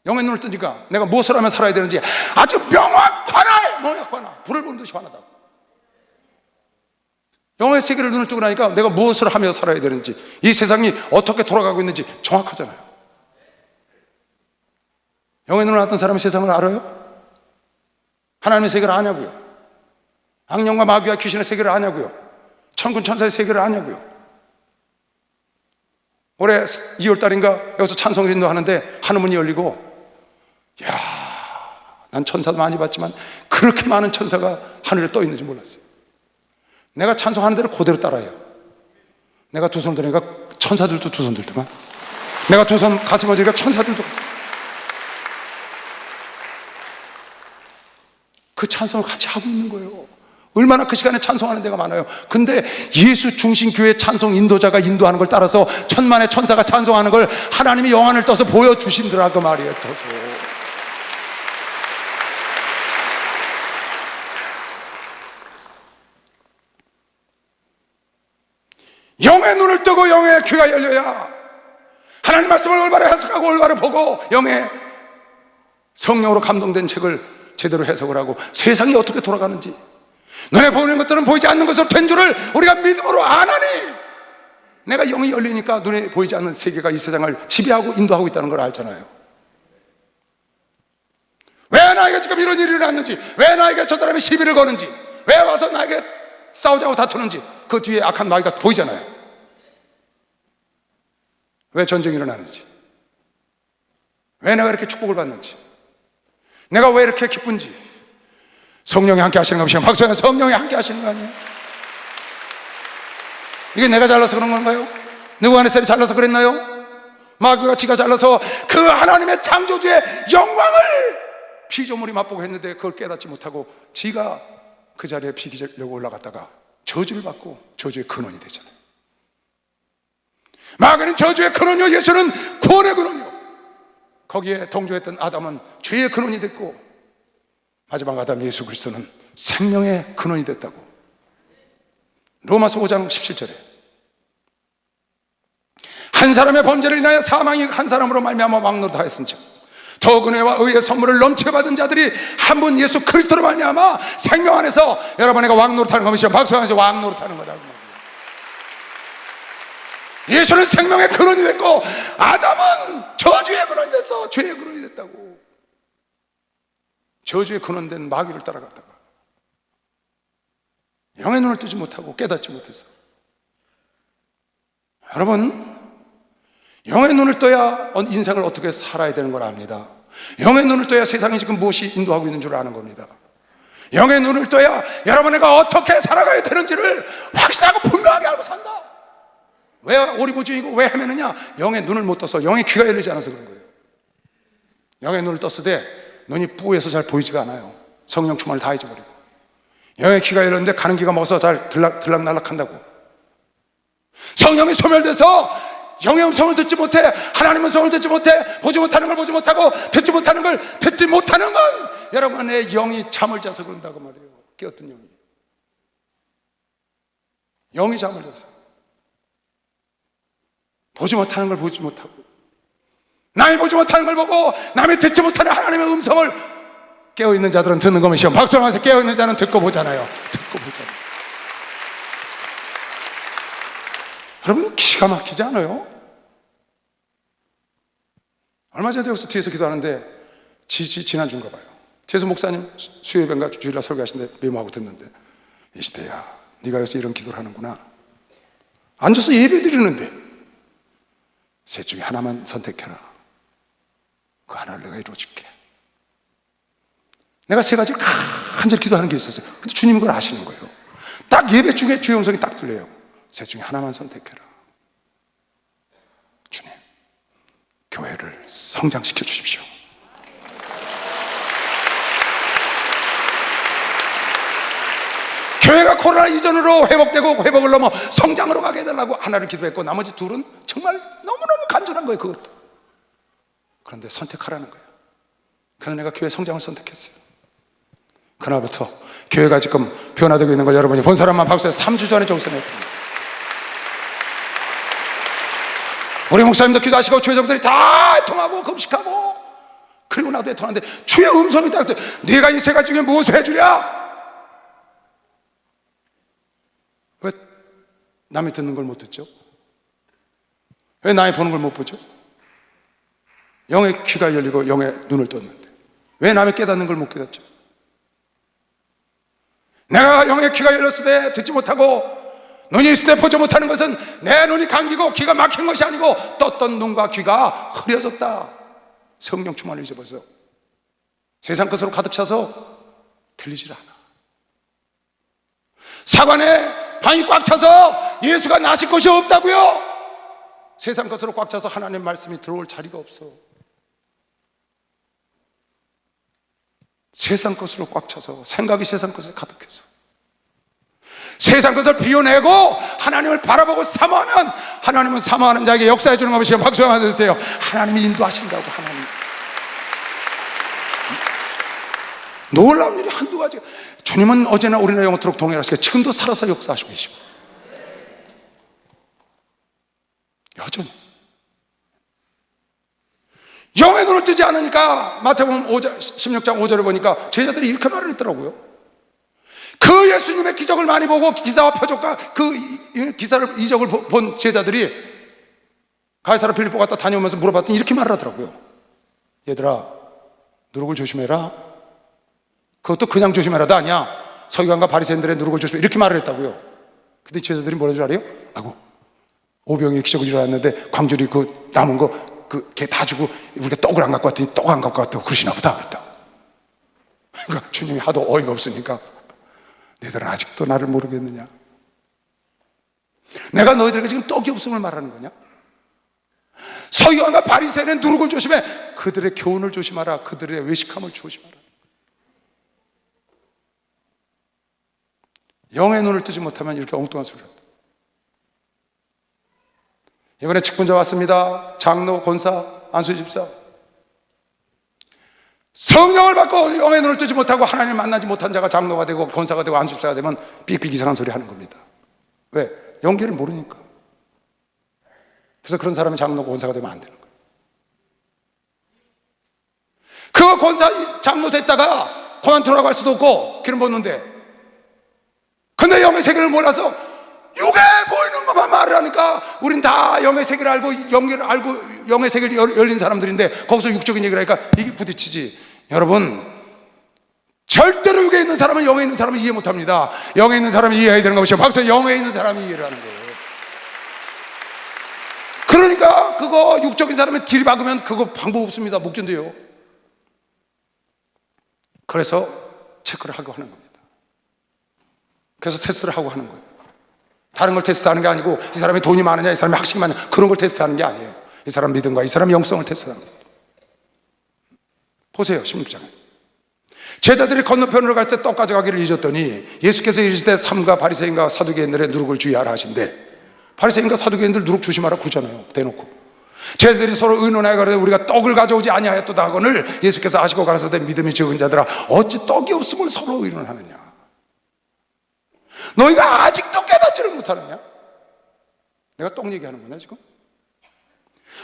영의 눈을 뜨니까 내가 무엇을 하며 살아야 되는지 아주 명확하나. 불을 보는 듯이 환하다. 영의 세계를 눈을 뜨고 나니까 내가 무엇을 하며 살아야 되는지, 이 세상이 어떻게 돌아가고 있는지 정확하잖아요. 영의 눈을 떴던 사람이 세상을 알아요? 하나님의 세계를 아냐고요? 악령과 마귀와 귀신의 세계를 아냐고요? 천군 천사의 세계를 아냐고요? 올해 2월달인가 여기서 찬송을 인도하는데 하늘문이 열리고, 이야, 난 천사도 많이 봤지만 그렇게 많은 천사가 하늘에 떠 있는지 몰랐어요. 내가 찬송하는 대로 그대로 따라해요. 내가 두 손을 드니까 천사들도 두 손 들더만. 내가 두 손 가슴을 들니까 천사들도. 그 찬송을 같이 하고 있는 거예요. 얼마나 그 시간에 찬송하는 데가 많아요. 근데 예수 중심 교회 찬송 인도자가 인도하는 걸 따라서 천만의 천사가 찬송하는 걸 하나님이 영안을 떠서 보여주신더라 그 말이에요. 떠서 영의 눈을 뜨고 영의 귀가 열려야 하나님 말씀을 올바로 해석하고 올바로 보고 영의 성령으로 감동된 책을 제대로 해석을 하고 세상이 어떻게 돌아가는지, 눈에 보이는 것들은 보이지 않는 것으로 된 줄을 우리가 믿음으로 아나니, 내가 영이 열리니까 눈에 보이지 않는 세계가 이 세상을 지배하고 인도하고 있다는 걸 알잖아요. 왜 나에게 지금 이런 일이 일어났는지, 왜 나에게 저 사람이 시비를 거는지, 왜 와서 나에게 싸우자고 다투는지 그 뒤에 악한 마귀가 보이잖아요. 왜 전쟁이 일어나는지, 왜 내가 이렇게 축복을 받는지, 내가 왜 이렇게 기쁜지. 성령이 함께 하시는 것이요. 박수야, 성령이 함께 하시는 거 아니에요? 이게 내가 잘나서 그런 건가요? 느부갓네살이 잘나서 그랬나요? 마귀가 지가 잘나서 그 하나님의 창조주의 영광을 피조물이 맛보고 했는데 그걸 깨닫지 못하고 지가 그 자리에 비기려고 올라갔다가 저주를 받고 저주의 근원이 되잖아요. 마귀는 저주의 근원이요, 예수는 구원의 근원이요. 거기에 동조했던 아담은 죄의 근원이 됐고 마지막 아담 예수 그리스도는 생명의 근원이 됐다고. 로마서 5장 17절에 한 사람의 범죄를 인하여 사망이 한 사람으로 말미암아 왕노릇하였은즉 더욱 은혜와 의의 선물을 넘쳐 받은 자들이 한 분 예수 그리스도로 말미암아 생명 안에서 여러분에게 왕노릇하는 것이요, 박수하면서 왕노릇하는 거다. 예수는 생명의 근원이 됐고 아담은 저주의 근원이 됐어. 죄의 근원이 됐다고. 저주의 근원된 마귀를 따라갔다가 영의 눈을 뜨지 못하고 깨닫지 못해서, 여러분 영의 눈을 떠야 인생을 어떻게 살아야 되는 걸 압니다. 영의 눈을 떠야 세상이 지금 무엇이 인도하고 있는 줄 아는 겁니다. 영의 눈을 떠야 여러분에게 어떻게 살아가야 되는지를 확실하고 분명하게 알고 산다. 왜 오리무중이고 왜 헤매느냐? 영의 눈을 못 떠서, 영의 귀가 열리지 않아서 그런 거예요. 영의 눈을 떴을 때 눈이 뿌해서 잘 보이지가 않아요. 성령 충만을 다 잊어버리고. 영의 귀가 열렸는데 가는 길가 먹어서 잘 들락날락한다고. 성령이 소멸돼서 영의 음성을 듣지 못해, 하나님의 음성을 듣지 못해, 보지 못하는 걸 보지 못하고 듣지 못하는 걸 듣지 못하는 건 여러분의 영이 잠을 자서 그런다고 말이에요. 깨었던 영이 잠을 자서 보지 못하는 걸 보지 못하고, 남이 보지 못하는 걸 보고 남이 듣지 못하는 하나님의 음성을 깨어있는 자들은 듣는 것이요, 박수하면서 깨어있는 자는 듣고 보잖아요. 듣고 보잖아요. 여러분 기가 막히지 않아요? 얼마 전에 여기서 뒤에서 기도하는데 지난주인가 봐요. 뒤에서 목사님 수요예배인가 주일날 설교하시는데 메모하고 듣는데, 이 시대야 네가 여기서 이런 기도를 하는구나. 앉아서 예배 드리는데 셋 중에 하나만 선택해라. 그 하나를 내가 이루어줄게. 내가 세 가지 간절히 기도하는 게 있었어요. 근데 주님은 그걸 아시는 거예요. 딱 예배 중에 주의 음성이 딱 들려요. 셋 중에 하나만 선택해라. 주님, 교회를 성장시켜 주십시오. 교회가 코로나 이전으로 회복되고 회복을 넘어 성장으로 가게 해달라고 하나를 기도했고, 나머지 둘은 정말 너무너무 간절한 거예요. 그것도. 그런데 선택하라는 거예요. 그래서 내가 교회 성장을 선택했어요. 그날부터 교회가 지금 변화되고 있는 걸 여러분이 본 사람만 박수해. 3주 전에 저기서 내었습니다. 우리 목사님도 기도하시고 교회장들이 다 통하고 금식하고, 그리고 나도 통하는데 주의 음성이 딱 들려. 네가 이 세 가지 중에 무엇을 해주랴? 왜 남이 듣는 걸 못 듣죠? 왜 남이 보는 걸 못 보죠? 영의 귀가 열리고 영의 눈을 떴는데 왜 남이 깨닫는 걸 못 깨닫죠? 내가 영의 귀가 열렸을 때 듣지 못하고 눈이 있을 때 보지 못하는 것은 내 눈이 감기고 귀가 막힌 것이 아니고 떴던 눈과 귀가 흐려졌다. 성령 충만을 잊어버려서 세상 것으로 가득 차서 들리질 않아. 사관에 방이 꽉 차서 예수가 나실 것이 없다고요. 세상 것으로 꽉 차서 하나님 말씀이 들어올 자리가 없어. 세상 것으로 꽉 차서 생각이 세상 것에 가득해서 세상 것을 비워내고 하나님을 바라보고 사모하면 하나님은 사모하는 자에게 역사해 주는 것이 박수 한번 주세요. 하나님이 인도하신다고. 하나님 놀라운 일이 한두 가지. 주님은 어제나 오늘나 영원토록 동일하시고 지금도 살아서 역사하시고 계시고 여전히 영의 눈을 뜨지 않으니까 마태복음 16장 5절을 보니까 제자들이 이렇게 말을 했더라고요. 그 예수님의 기적을 많이 보고 기사와 표적과 그 기사를 이적을 본 제자들이 가이사랴 빌립보 갔다 다녀오면서 물어봤더니 이렇게 말을 하더라고요. 얘들아, 누룩을 조심해라. 그것도 그냥 조심해라도 아니야. 서기관과 바리새인들의 누룩을 조심해. 이렇게 말을 했다고요. 근데 제자들이 뭐라 줄 알아요? 아이고, 오병이의 기적을 일어났는데 광주리 그 남은 거 걔 다 주고 우리가 떡을 안 갖고 왔더니 떡 안 갖고 왔다고 그러시나 보다 그랬다. 그러니까 주님이 하도 어이가 없으니까 너희들은 아직도 나를 모르겠느냐? 내가 너희들에게 지금 떡이 없음을 말하는 거냐? 서기관과 바리새인의 누룩을 조심해. 그들의 교훈을 조심하라. 그들의 외식함을 조심하라. 영의 눈을 뜨지 못하면 이렇게 엉뚱한 소리를 한다. 이번에 직분자 왔습니다. 장로, 권사, 안수집사. 성령을 받고 영의 눈을 뜨지 못하고 하나님을 만나지 못한 자가 장로가 되고 권사가 되고 안수집사가 되면 삑삑 이상한 소리 하는 겁니다. 왜? 영계를 모르니까. 그래서 그런 사람이 장로고 권사가 되면 안 되는 거예요. 그 권사, 장로 됐다가 그만 돌아갈 수도 없고 기름 붓는데, 근데 영의 세계를 몰라서 육에 보이는 것만 말을 하니까 우린 다 영의 세계를 알고 영계를 알고 영의 세계를 열린 사람들인데 거기서 육적인 얘기를 하니까 이게 부딪히지. 여러분, 절대로 육에 있는 사람은 영에 있는 사람은 이해 못합니다. 영에 있는 사람이 이해해야 되는 것이요, 박수. 영에 있는 사람이 이해를 하는 거예요. 그러니까 그거 육적인 사람의 들이박으면 그거 방법 없습니다. 못 견뎌요. 그래서 체크를 하고 하는 겁니다. 그래서 테스트를 하고 하는 거예요. 다른 걸 테스트하는 게 아니고 이 사람이 돈이 많으냐, 이 사람이 학식이 많으냐, 그런 걸 테스트하는 게 아니에요. 이 사람 믿음과 이 사람 영성을 테스트하는 거예요. 보세요, 16장에 제자들이 건너편으로 갈 때 떡 가져가기를 잊었더니 예수께서 이르시되 삼가 바리새인과 사두개인들의 누룩을 주의하라 하신대. 바리새인과 사두개인들 누룩 조심하라 그러잖아요, 대놓고. 제자들이 서로 의논하여 가로되 우리가 떡을 가져오지 아니하였도다 하거늘 예수께서 하시고 가라사대 믿음이 적은 자들아 어찌 떡이 없음을 서로 의논하느냐. 너희가 아직도 깨닫지를 못하느냐? 내가 떡 얘기하는 거냐 지금?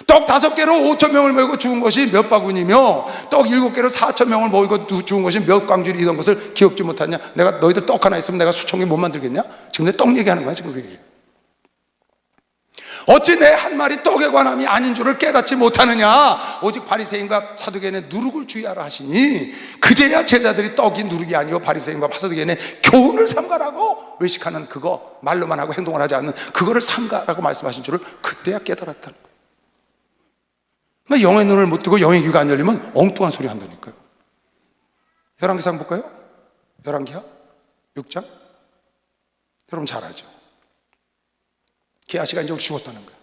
떡 5개로 5,000명을 모이고 죽은 것이 몇 바구니며 떡 7개로 4,000명을 모이고 죽은 것이 몇 광줄이던 것을 기억지 못하냐? 내가 너희들 떡 하나 있으면 내가 수천 개 못 만들겠냐? 지금 내 떡 얘기하는 거야 지금. 그게 어찌 내 한 마리 떡에 관함이 아닌 줄을 깨닫지 못하느냐? 오직 바리새인과 사두개인의 누룩을 주의하라 하시니 그제야 제자들이 떡이 누룩이 아니요 바리새인과 사두개인의 교훈을 삼가라고 외식하는 그거, 말로만 하고 행동을 하지 않는 그거를 삼가라고 말씀하신 줄을 그때야 깨달았다는 거예요. 영의 눈을 못 뜨고 영의 귀가 안 열리면 엉뚱한 소리 한다니까요. 열왕기상 볼까요? 열왕기하 6장. 여러분 잘 알죠? 게하시가 이제 우리 죽었다는 거야.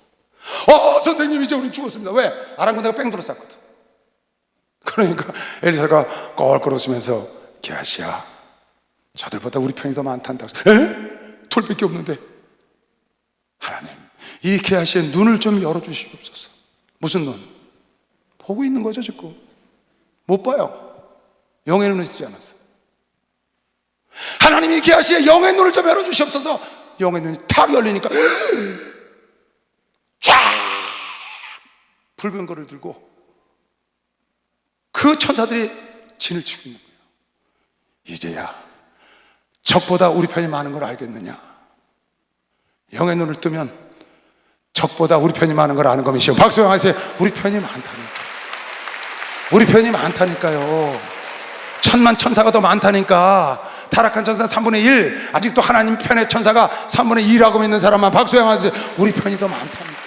선생님 이제 우리 죽었습니다. 왜? 아랑군대가 뺑 둘러쌌거든. 그러니까 엘리사가 껄껄 웃으면서 게하시야, 저들보다 우리 편이 더 많단다. 에? 돌밖에 없는데. 하나님, 이 게하시의 눈을 좀 열어주시옵소서. 무슨 눈? 보고 있는 거죠 지금. 못 봐요. 영의 눈을 뜨지 않았어. 하나님이 게하시의 영의 눈을 좀 열어주시옵소서. 영의 눈이 탁 열리니까 쫙 붉은 거를 들고 그 천사들이 진을 치고 있는 거예요. 이제야 적보다 우리 편이 많은 걸 알겠느냐? 영의 눈을 뜨면 적보다 우리 편이 많은 걸 아는 것이요. 박수 하세요. 우리 편이 많다니까. 우리 편이 많다니까요. 천만 천사가 더 많다니까. 타락한 천사 3분의 1, 아직도 하나님 편의 천사가 3분의 2라고 믿는 사람만 박수 하세요. 우리 편이 더 많다니까.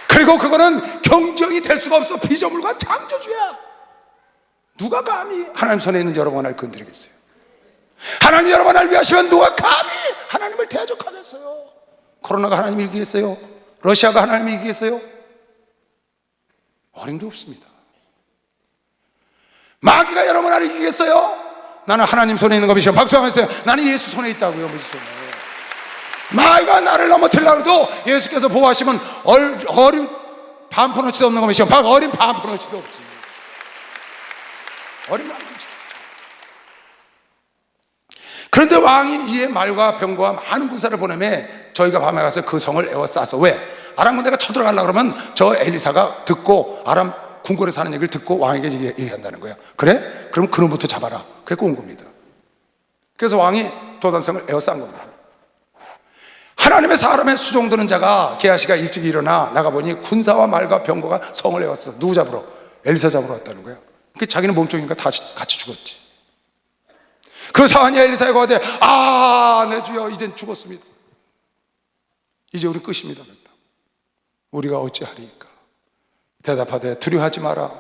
그리고 그거는 경쟁이 될 수가 없어. 피조물과 창조주야. 누가 감히 하나님 손에 있는 여러분 하나를 건드리겠어요? 하나님 여러분 하나를 위하시면 누가 감히 하나님을 대적하겠어요? 코로나가 하나님을 이기겠어요? 러시아가 하나님을 이기겠어요? 어림도 없습니다. 마귀가 여러분 하나를 이기겠어요? 나는 하나님 손에 있는 것이요. 박수 한번 해주세요. 나는 예수 손에 있다고요. 무슨 손에. 마귀가 나를 넘어뜨리려고 해도 예수께서 보호하시면 어린 반푼어치도 없는 것이요. 어린 반푼어치도 없지. 어린 반푼어치도 없지. 그런데 왕이 이에 말과 병거와 많은 군사를 보내매 저희가 밤에 가서 그 성을 에워싸서. 왜? 아람 군대가 쳐들어가려고 그러면 저 엘리사가 듣고 아람 궁궐에 사는 얘기를 듣고 왕에게 얘기한다는 거예요. 그래? 그럼 그놈부터 잡아라. 그래서 온 겁니다. 그래서 왕이 도단성을 에워싼 겁니다. 하나님의 사람의 수종드는 자가 게하시가 일찍 일어나 나가보니 군사와 말과 병거가 성을 에웠어. 누구 잡으러? 엘리사 잡으러 왔다는 거예요. 그러니까 자기는 몸종이니까 다 같이 죽었지. 그 사환이 엘리사에 거하되 내 주여 이젠 죽었습니다. 이제 우리 끝입니다. 우리가 어찌하리까? 대답하되 두려워하지 마라.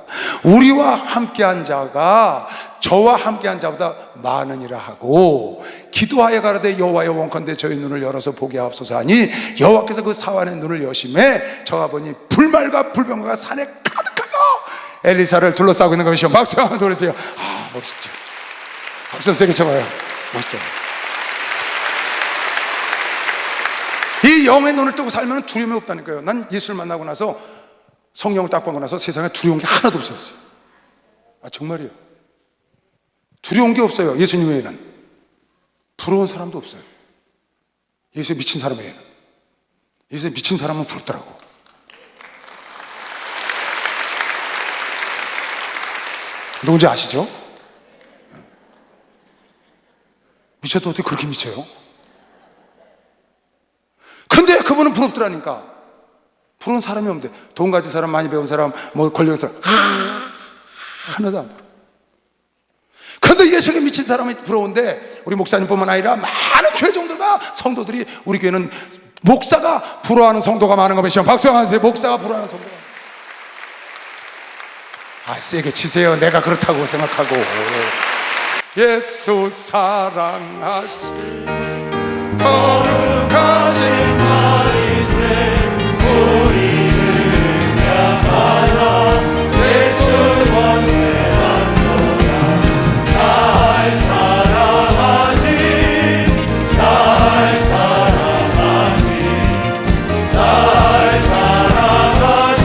우리와 함께한 자가 저와 함께한 자보다 많으니라 하고 기도하여 가라되 여호와여 원컨대 저희 눈을 열어서 보게 하옵소서 하니 여호와께서 그 사환의 눈을 여심해 저가 보니 불말과 불병거가 산에 가득하고 엘리사를 둘러싸고 있는 것이요. 박수 한번 돌리세요. 아, 멋있죠. 박수 세게 쳐봐요. 멋있죠. 이 영의 눈을 뜨고 살면 두려움이 없다니까요. 난 예수를 만나고 나서 성령을 딱 받고 나서 세상에 두려운 게 하나도 없었어요. 아, 정말이에요. 두려운 게 없어요. 예수님 외에는. 부러운 사람도 없어요. 예수에 미친 사람 외에는. 예수에 미친 사람은 부럽더라고. 누군지 아시죠? 미쳐도 어떻게 그렇게 미쳐요? 근데 그분은 부럽더라니까. 부러운 사람이 없는데, 돈 가진 사람, 많이 배운 사람, 뭐 권력인 사람 하나도 안 부러워. 근데 예수에게 미친 사람이 부러운데, 우리 목사님뿐만 아니라 많은 죄종들과 성도들이, 우리 교회는 목사가 부러워하는 성도가 많은 거 보시면 박수 한번 하세요. 목사가 부러워하는 성도가. 아, 세게 치세요. 내가 그렇다고 생각하고. 예수 사랑하신 거룩하신 나이세 우리를 향하여 예수 원세한 도야 날 사랑하신 날 사랑하신 날 사랑하신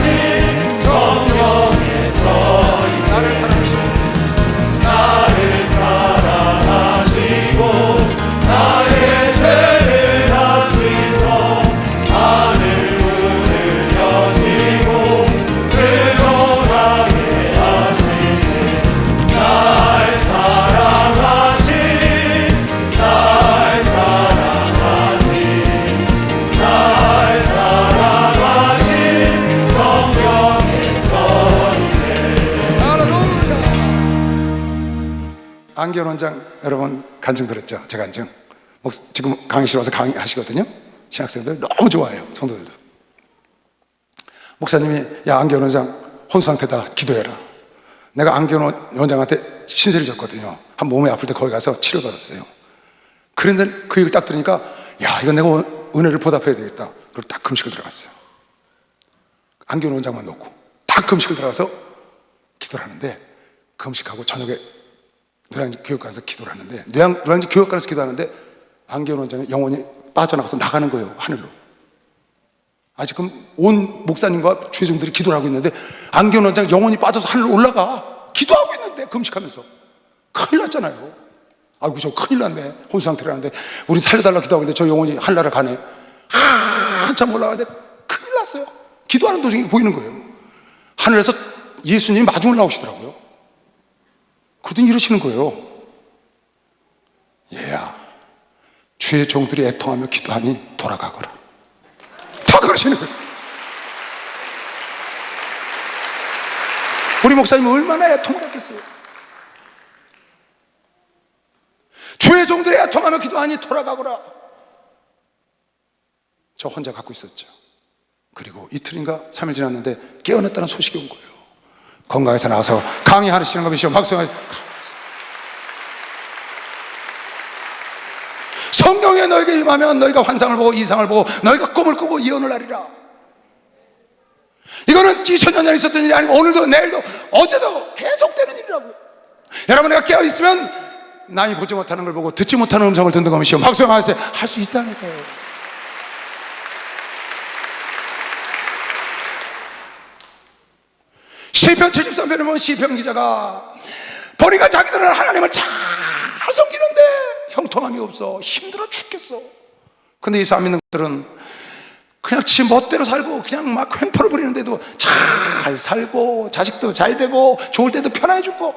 성령의 서인 나를 사랑하시고 나를 사랑하시고 나의 죄를 다시서 하늘 문을 여시고 들어가게 하시네 날 사랑하신 날 사랑하신 날 사랑하신 성령의 서인네. 할렐루야. 안기현 원장 여러분 간증 들었죠? 제 간증. 지금 강의실 와서 강의하시거든요. 신학생들 너무 좋아해요. 성도들도. 목사님이 야 안기현 원장 혼수 상태다 기도해라. 내가 안기현 원장한테 신세를 졌거든요. 한 몸이 아플 때 거기 가서 치료받았어요. 그런데 그 얘기를 딱 들으니까 야 이건 내가 은혜를 보답해야 되겠다. 그리고 딱 금식을 들어갔어요. 안기현 원장만 놓고 딱 금식을 들어가서 기도를 하는데, 금식하고 저녁에 노량진 교육관에서 기도를 하는데, 노량진 교육관에서 기도하는데 안기현 원장이 영혼이 빠져나가서 나가는 거예요. 하늘로. 아, 지금 온 목사님과 주회종들이 기도를 하고 있는데 안기현 원장 영혼이 빠져서 하늘로 올라가. 기도하고 있는데 금식하면서. 큰일 났잖아요. 아이고 저 큰일 났네. 혼수 상태라는데 우리 살려달라고 기도하고 있는데 저 영혼이 하늘나라 가네. 한참 올라가는데 큰일 났어요. 기도하는 도중에 보이는 거예요. 하늘에서 예수님이 마중을 나오시더라고요. 그러더니 이러시는 거예요. 얘야, 주의 종들이 애통하며 기도하니 돌아가거라. 다 그러시는 거예요. 우리 목사님은 얼마나 애통을 했겠어요. 주의 종들이 애통하며 기도하니 돌아가거라. 저 혼자 갖고 있었죠. 그리고 이틀인가 3일 지났는데 깨어났다는 소식이 온 거예요. 건강에서 나와서 강의하시는 거 보시면 박수하시. 성령에 너에게 임하면 너희가 환상을 보고 이상을 보고 너희가 꿈을 꾸고 예언을 하리라. 이거는 2000년 전에 있었던 일이 아니고 오늘도 내일도 어제도 계속되는 일이라고요. 여러분, 내가 깨어있으면 남이 보지 못하는 걸 보고 듣지 못하는 음성을 듣는 것이요 박수하세요. 할 수 있다니까요. 시편 73편에 보면 시편 기자가 보니까 자기들은 하나님을 잘 섬기는데 형통함이 없어 힘들어 죽겠어. 근데 예수 안 믿는 것들은 그냥 지 멋대로 살고 그냥 막 횡포를 부리는데도 잘 살고 자식도 잘 되고 좋을 때도 편하게 죽고,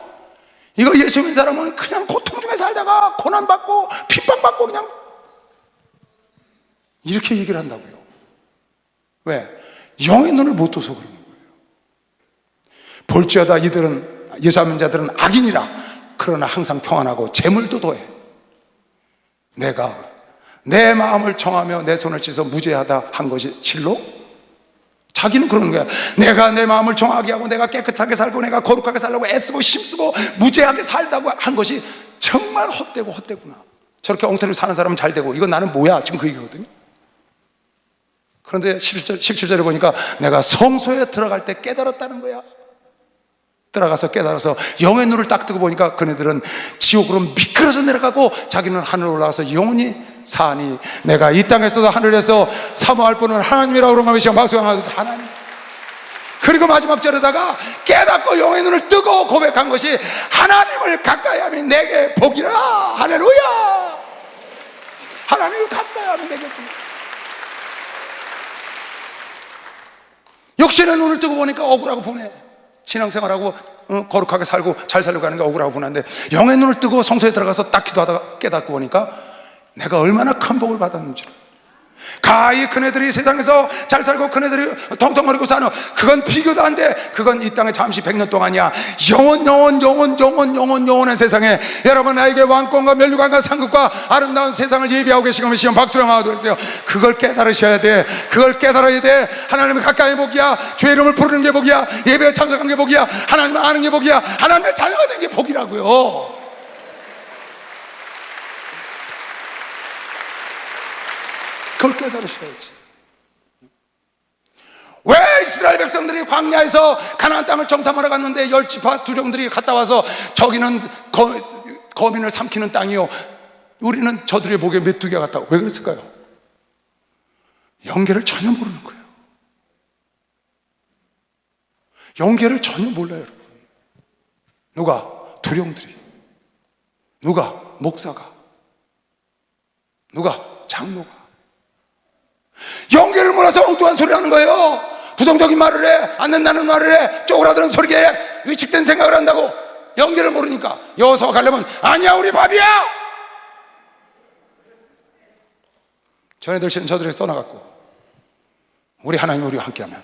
이거 예수 믿는 사람은 그냥 고통 중에 살다가 고난받고 핍박받고 그냥 이렇게 얘기를 한다고요. 왜? 영의 눈을 못 떠서 그러는 거예요. 볼지어다 이들은, 예수 안 믿는 자들은 악인이라 그러나 항상 평안하고 재물도 더해. 내가 내 마음을 청하며 내 손을 씻어 무죄하다 한 것이 실로 자기는 그러는 거야. 내가 내 마음을 정하게 하고 내가 깨끗하게 살고 내가 거룩하게 살려고 애쓰고 힘쓰고 무죄하게 살다고 한 것이 정말 헛되고 헛되구나. 저렇게 엉터리로 사는 사람은 잘 되고 이건 나는 뭐야? 지금 그 얘기거든요. 그런데 17절에 보니까 내가 성소에 들어갈 때 깨달았다는 거야. 들어가서 깨달아서 영의 눈을 딱 뜨고 보니까 그네들은 지옥으로 미끄러져 내려가고 자기는 하늘로 올라가서 영원히 사니 내가 이 땅에서도 하늘에서 사모할 분은 하나님이라고 그런 것이 박수하면서 하나님. 그리고 마지막 절에다가 깨닫고 영의 눈을 뜨고 고백한 것이 하나님을 가까이 하면 내게 복이라. 할렐루야. 하나님을 가까이 하면 내게 복이라. 육신의 눈을 뜨고 보니까 억울하고 분해. 신앙생활하고 거룩하게 살고 잘 살려고 하는 게 억울하고 분한데 영의 눈을 뜨고 성소에 들어가서 딱 기도하다가 깨닫고 보니까 내가 얼마나 큰 복을 받았는지를. 가히 그네들이 세상에서 잘 살고 그네들이 텅텅거리고 사는 그건 비교도 안 돼. 그건 이 땅에 잠시 100년 동안이야. 영원한 세상에 여러분 나에게 왕권과 면류관과 상급과 아름다운 세상을 예비하고 계신 것을 시험 박수랑 하고 있어요. 그걸 깨달으셔야 돼. 그걸 깨달아야 돼. 하나님을 가까이 복이야. 주의 이름을 부르는 게 복이야. 예배에 참석한 게 복이야. 하나님을 아는 게 복이야. 하나님의 자녀가 된 게 복이라고요. 그걸 깨달으셔야지. 왜 이스라엘 백성들이 광야에서 가나안 땅을 정탐하러 갔는데 10지파 두령들이 갔다 와서 저기는 거민을 삼키는 땅이요, 우리는 저들의 목에 메뚜기가 같다고. 왜 그랬을까요? 영계를 전혀 모르는 거예요. 영계를 전혀 몰라요, 여러분. 누가? 두령들이. 누가? 목사가. 누가? 장로가. 영계를 몰라서 엉뚱한 소리 하는 거예요. 부정적인 말을 해, 안 된다는 말을 해, 쪼그라드는 소리게 해, 위축된 생각을 한다고. 영계를 모르니까. 여호수아 가려면 아니야 우리 밥이야. 전에들 씨는 저들에서 떠나갔고 우리 하나님 우리와 함께하면.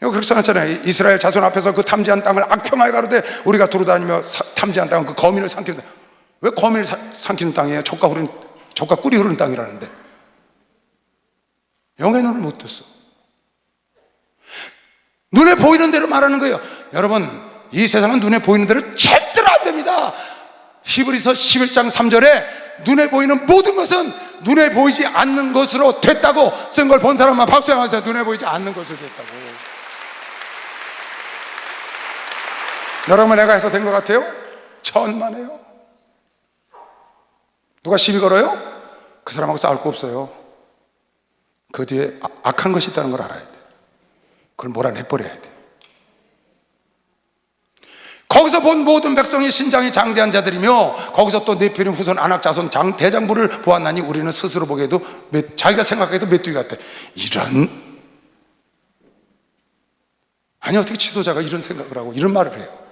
여기 그렇게 써놨잖아요. 이스라엘 자손 앞에서 그 탐지한 땅을 악평하게 가로되 우리가 두루다니며 탐지한 땅은 그 거민을 삼키는 땅. 왜 거민을 삼키는 땅이에요? 젖과 꿀이 흐르는 땅이라는데. 영의 눈을 못 떴어. 눈에 보이는 대로 말하는 거예요. 여러분, 이 세상은 눈에 보이는 대로 절대로 안 됩니다. 히브리서 11장 3절에 눈에 보이는 모든 것은 눈에 보이지 않는 것으로 됐다고 쓴 걸 본 사람만 박수하면서 눈에 보이지 않는 것으로 됐다고. 여러분, 내가 해서 된 것 같아요? 천만에요. 누가 시비 걸어요? 그 사람하고 싸울 거 없어요. 그 뒤에 악한 것이 있다는 걸 알아야 돼. 그걸 몰아내버려야 돼. 거기서 본 모든 백성이 신장이 장대한 자들이며 거기서 또 네피림 후손 아낙 자손 대장부를 보았나니 우리는 스스로 보기에도 자기가 생각해도 메뚜기 같대. 이런, 아니 어떻게 지도자가 이런 생각을 하고 이런 말을 해요?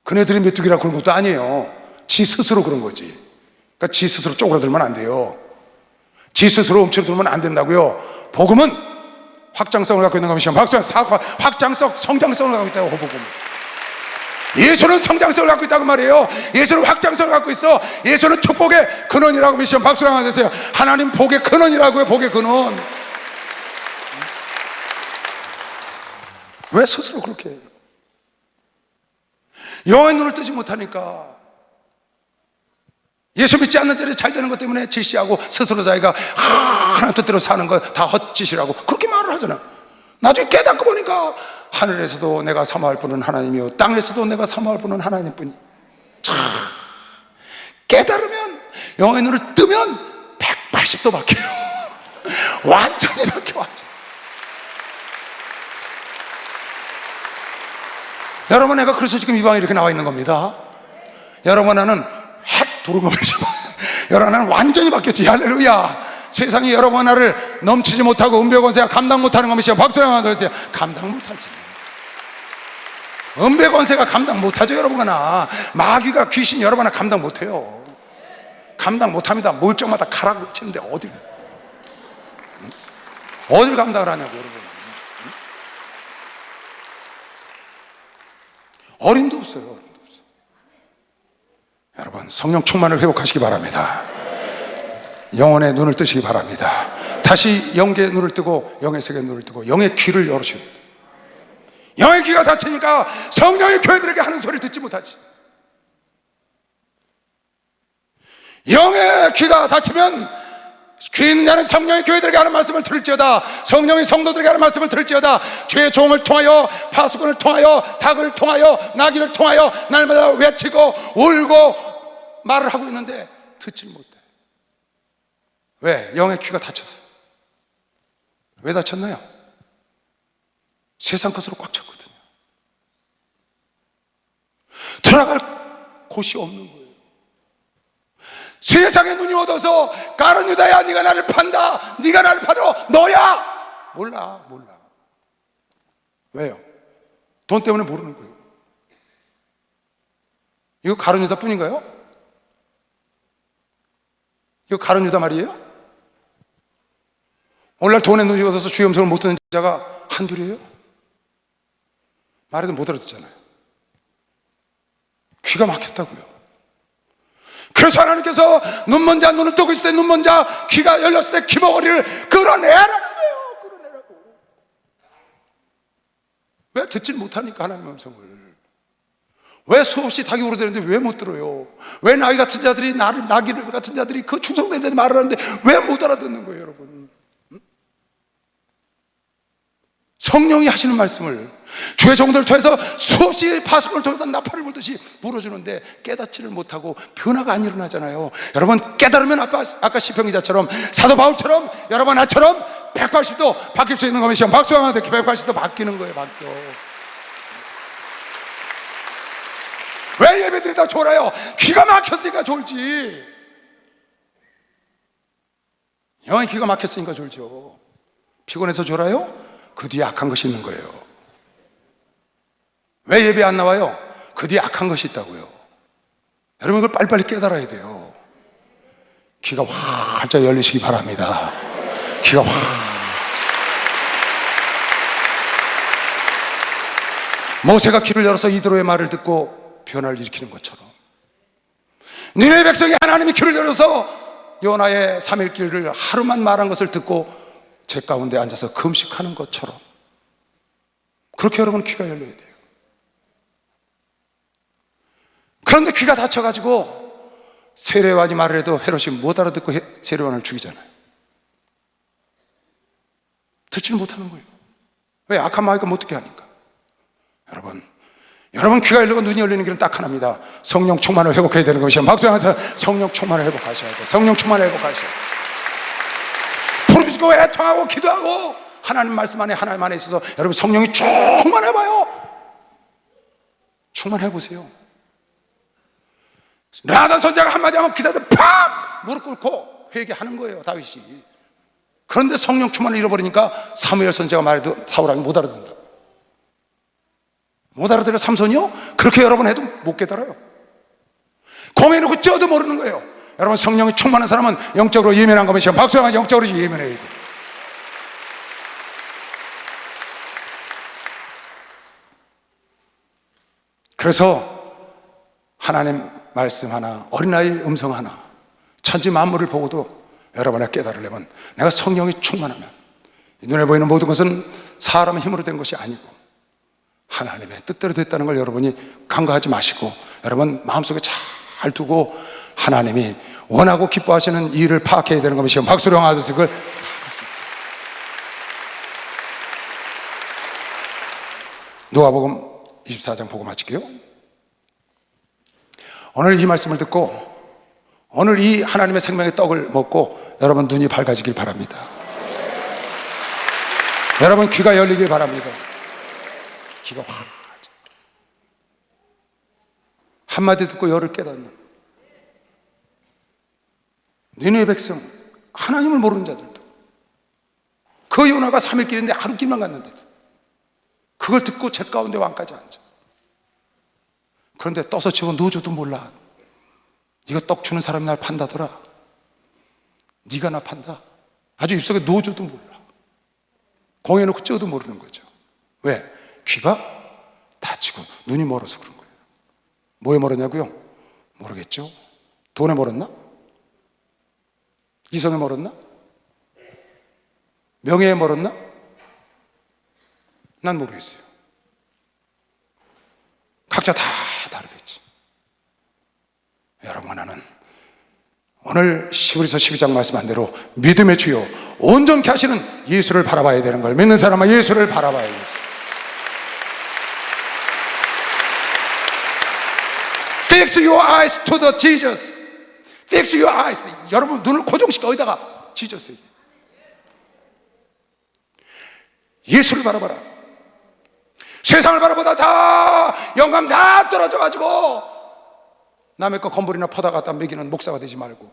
그네들이 메뚜기라고 그런 것도 아니에요. 지 스스로 그런 거지. 그러니까 지 스스로 쪼그라들면 안 돼요. 지 스스로 움츠러들면 안 된다고요. 복음은 확장성을 갖고 있는 것이죠. 확장성, 성장성을 갖고 있다고. 복음은 예수는 성장성을 갖고 있다고 말이에요. 예수는 확장성을 갖고 있어. 예수는 축복의 근원이라고 미션 박수랑 하세요. 하나님 복의 근원이라고요. 복의 근원. 왜 스스로 그렇게 해요? 영의 눈을 뜨지 못하니까. 예수 믿지 않는 자들이 잘 되는 것 때문에 질시하고 스스로 자기가 하나님 뜻대로 사는 거 다 헛짓이라고 그렇게 말을 하잖아. 나중에 깨닫고 보니까 하늘에서도 내가 사모할 분은 하나님이요 땅에서도 내가 사모할 분은 하나님뿐이. 참 깨달으면, 영의 눈을 뜨면 180도 바뀌어요. 완전히 바뀌어. 완전히. 여러분, 내가 그래서 지금 이 방에 이렇게 나와 있는 겁니다. 여러분, 나는 핵 도루묵이지만 여러분, 나는 완전히 바뀌었지. 할렐루야. 세상이 여러분 나를 넘치지 못하고 은배권세가 감당 못하는 것이요 박수를 한번 들으세요. 감당 못하지. 은배권세가 감당 못하죠. 여러분아, 마귀가 귀신 여러분아 감당 못해요. 감당 못합니다. 물정마다 가라고 치는데 어딜 감당을 하냐고. 여러분, 어림도 없어요. 어림도 없어요. 여러분, 성령 충만을 회복하시기 바랍니다. 영혼의 눈을 뜨시기 바랍니다. 다시 영계의 눈을 뜨고 영의 세계의 눈을 뜨고 영의 귀를 열으셔야 돼요. 영의 귀가 닫히니까 성령이 교회들에게 하는 소리를 듣지 못하지. 영의 귀가 닫히면 귀 있는 자는 성령이 교회들에게 하는 말씀을 들을지어다. 성령이 성도들에게 하는 말씀을 들을지어다. 죄의 종을 통하여, 파수꾼을 통하여, 닭을 통하여, 나귀를 통하여 날마다 외치고 울고 말을 하고 있는데 듣지 못해. 왜? 영의 귀가 닫혔어요. 왜 닫혔나요? 세상 것으로 꽉 찼거든요. 들어갈 곳이 없는 거예요. 세상의 눈이 얻어서 가룟 유다야, 네가 나를 판다, 네가 나를 팔아, 너야. 몰라. 왜요? 돈 때문에 모르는 거예요. 이거 가룟 유다 뿐인가요? 이거 가룟 유다 말이에요? 오늘날 돈에 눈이 얻어서 주의 음성을 못 듣는 자가 한둘이에요? 말해도 못 알아듣잖아요. 귀가 막혔다고요. 그래서 하나님께서 눈먼 자 눈을 뜨고 있을 때, 눈먼 자 귀가 열렸을 때 귀머거리를 끌어내라는 거예요. 끌어내라고. 왜 듣질 못하니까 하나님의 음성을. 왜 수없이 닭이 울어대는데 왜 못 들어요? 왜 나귀 같은 자들이, 나귀 같은 자들이 그 충성된 자들이 말을 하는데 왜 못 알아듣는 거예요, 여러분? 성령이 하시는 말씀을 주의 종들을 통해서 수없이 파수꾼을 통해서 나팔을 불듯이 불어주는데 깨닫지를 못하고 변화가 안 일어나잖아요. 여러분, 깨달으면 아까 시편 기자처럼, 사도 바울처럼, 여러분 나처럼 180도 바뀔 수 있는 거면 시험 박수 한번 듣기 180도 바뀌는 거예요. 바뀌어. 왜 예배드리다 졸아요? 귀가 막혔으니까 졸지. 영의 귀가 막혔으니까 졸죠. 피곤해서 졸아요? 그 뒤에 악한 것이 있는 거예요. 왜 예배 안 나와요? 그 뒤에 악한 것이 있다고요. 여러분, 이걸 빨리빨리 깨달아야 돼요. 귀가 활짝 열리시기 바랍니다. 귀가 모세가 귀를 열어서 이드로의 말을 듣고 변화를 일으키는 것처럼, 니네 백성이 하나님이 귀를 열어서 요나의 3일길을 하루만 말한 것을 듣고 제 가운데 앉아서 금식하는 것처럼, 그렇게 여러분 귀가 열려야 돼요. 그런데 귀가 닫혀가지고 세례요한이 말을 해도 헤롯이 못 알아듣고 세례요한을 죽이잖아요. 듣지를 못하는 거예요. 왜? 악한 마귀가 못 듣게 하니까. 여러분 귀가 열리고 눈이 열리는 길은 딱 하나입니다. 성령 충만을 회복해야 되는 것이에요. 박수하면서 성령 충만을 회복하셔야 돼요. 성령 충만을 회복하셔야 돼요. 부르짖고 애통하고 기도하고 하나님 말씀 안에, 하나님 안에 있어서 여러분 성령이 충만해봐요. 충만해보세요. 나단 선자가 한마디 하면 기사들 팍 무릎 꿇고 회개하는 거예요, 다윗이. 그런데 성령 충만을 잃어버리니까 사무엘 선자가 말해도 사울왕이 못 알아듣는다. 못 알아들어. 삼손이요? 그렇게 여러 번 해도 못 깨달아요. 공해놓고 쪄도 모르는 거예요. 여러분, 성령이 충만한 사람은 영적으로 예민한 거면 시험 박수하면 영적으로 예민해야 돼. 그래서 하나님 말씀 하나, 어린아이 음성 하나, 천지 만물을 보고도 여러분의 깨달으려면 내가 성령이 충만하면 눈에 보이는 모든 것은 사람의 힘으로 된 것이 아니고 하나님의 뜻대로 됐다는 걸 여러분이 간과하지 마시고 여러분 마음속에 잘 두고 하나님이 원하고 기뻐하시는 일을 파악해야 되는 겁니다. 박수로 하셔서 그걸 파악할 수 있어요. 누가복음 24장 보고 마칠게요. 오늘 이 말씀을 듣고 오늘 이 하나님의 생명의 떡을 먹고 여러분 눈이 밝아지길 바랍니다. 여러분 귀가 열리길 바랍니다. 귀가 한마디 듣고 열을 깨닫는 니느웨 백성, 하나님을 모르는 자들도, 그 요나가 3일길인데 하루 길만 갔는데도 그걸 듣고 제 가운데 왕까지 앉아. 그런데 떠서 치고 누워줘도 몰라. 이거 떡 주는 사람이 날 판다더라. 네가 나 판다. 아주 입속에 누워줘도 몰라. 공해놓고 쪄도 모르는 거죠. 왜? 귀가 다치고 눈이 멀어서 그런 거예요. 뭐에 멀었냐고요? 모르겠죠. 돈에 멀었나? 이성에 멀었나? 명예에 멀었나? 난 모르겠어요. 각자 다 다르겠지. 여러분, 나는 오늘 히브리서 12장 말씀한 대로 믿음의 주요 온전케 하시는 예수를 바라봐야 되는 걸, 믿는 사람은 예수를 바라봐야 돼요. Fix your eyes to the Jesus. Fix your eyes. 여러분 눈을 고정시켜 어디다가? 지저스에게. 예수를 바라봐라. 세상을 바라보다 다 영감 다 떨어져가지고 남의 거 건물이나 퍼다 갖다 먹이는 목사가 되지 말고,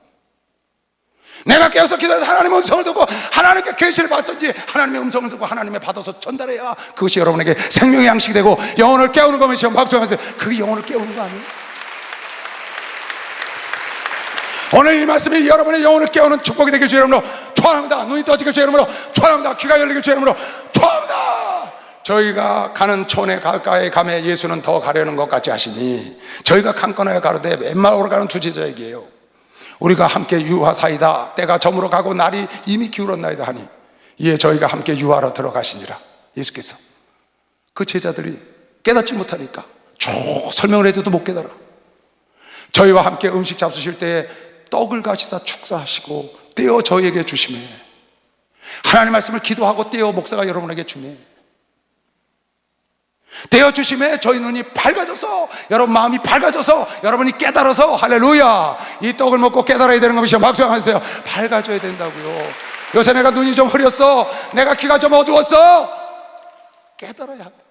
내가 깨어서 기도해서 하나님의 음성을 듣고 하나님께 계시를 받든지 하나님의 음성을 듣고 하나님의 받아서 전달해야 그것이 여러분에게 생명의 양식이 되고 영혼을 깨우는 거면 지금 박수하면서 그게 영혼을 깨우는 거 아니에요? 오늘 이 말씀이 여러분의 영혼을 깨우는 축복이 되길 주의 이름으로 축원합니다. 눈이 떠지길 주의 이름으로 축원합니다. 귀가 열리길 주의 이름으로 축원합니다. 저희가 가는 촌에 가까이 가면 예수는 더 가려는 것 같이 하시니 저희가 강건하여 가로되 엠마오로 가는 두 제자에게요, 우리가 함께 유하사이다. 때가 저물어 가고 날이 이미 기울었나이다 하니 이에 저희가 함께 유하로 들어가시니라. 예수께서 그 제자들이 깨닫지 못하니까 쭉 설명을 해줘도 못 깨달아. 저희와 함께 음식 잡수실 때에 떡을 가시사 축사하시고 떼어 저희에게 주시매, 하나님 말씀을 기도하고 떼어 목사가 여러분에게 주매, 떼어 주심에 저희 눈이 밝아져서, 여러분 마음이 밝아져서 여러분이 깨달아서, 할렐루야, 이 떡을 먹고 깨달아야 되는 것이죠. 박수하세요. 밝아져야 된다고요. 요새 내가 눈이 좀 흐렸어, 내가 귀가 좀 어두웠어, 깨달아야 한다.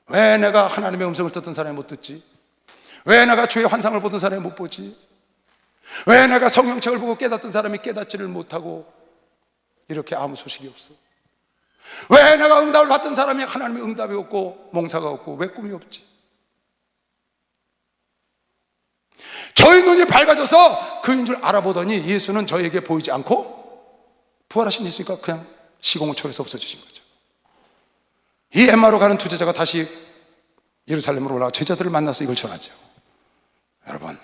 왜 내가 하나님의 음성을 듣던 사람이 못 듣지? 왜 내가 주의 환상을 보던 사람이 못 보지? 왜 내가 성경책을 보고 깨닫던 사람이 깨닫지를 못하고 이렇게 아무 소식이 없어? 왜 내가 응답을 받던 사람이 하나님의 응답이 없고 몽사가 없고 왜 꿈이 없지? 저희 눈이 밝아져서 그인 줄 알아보더니 예수는 저에게 보이지 않고 부활하신 예수니까 그냥 시공을 초월해서 없어지신 거죠. 이 엠마오로 가는 두 제자가 다시 예루살렘으로 올라가 제자들을 만나서 이걸 전하죠. 여러분,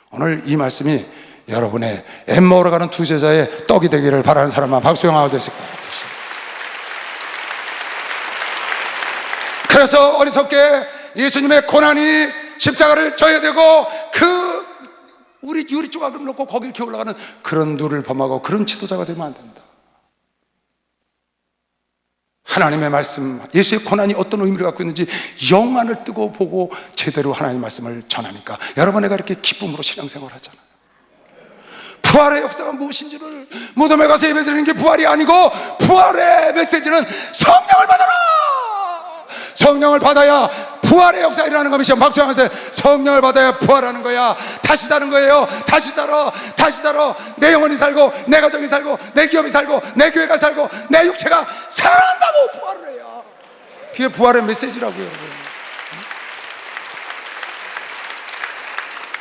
오늘 이 말씀이 여러분의 엠마오로 가는 두 제자의 떡이 되기를 바라는 사람만 박수 영화가 됐을 거예요. 그래서 어리석게 예수님의 고난이 십자가를 져야 되고 그 우리 유리 조각을 놓고 거길 기어 올라가는 그런 누를 범하고 그런 지도자가 되면 안 된다. 하나님의 말씀, 예수의 고난이 어떤 의미를 갖고 있는지 영안을 뜨고 보고 제대로 하나님의 말씀을 전하니까 여러분, 내가 이렇게 기쁨으로 신앙생활을 하잖아요. 부활의 역사가 무엇인지를, 무덤에 가서 예배드리는 게 부활이 아니고 부활의 메시지는 성령을 받아라! 성령을 받아야 부활의 역사가 일어나는 겁니다. 박수하면서 성령을 받아야 부활하는 거야. 다시 사는 거예요. 다시 살아, 다시 살아. 내 영혼이 살고 내 가정이 살고 내 기업이 살고 내 교회가 살고 내 육체가 살아난다고 부활을 해요. 그게 부활의 메시지라고요, 여러분.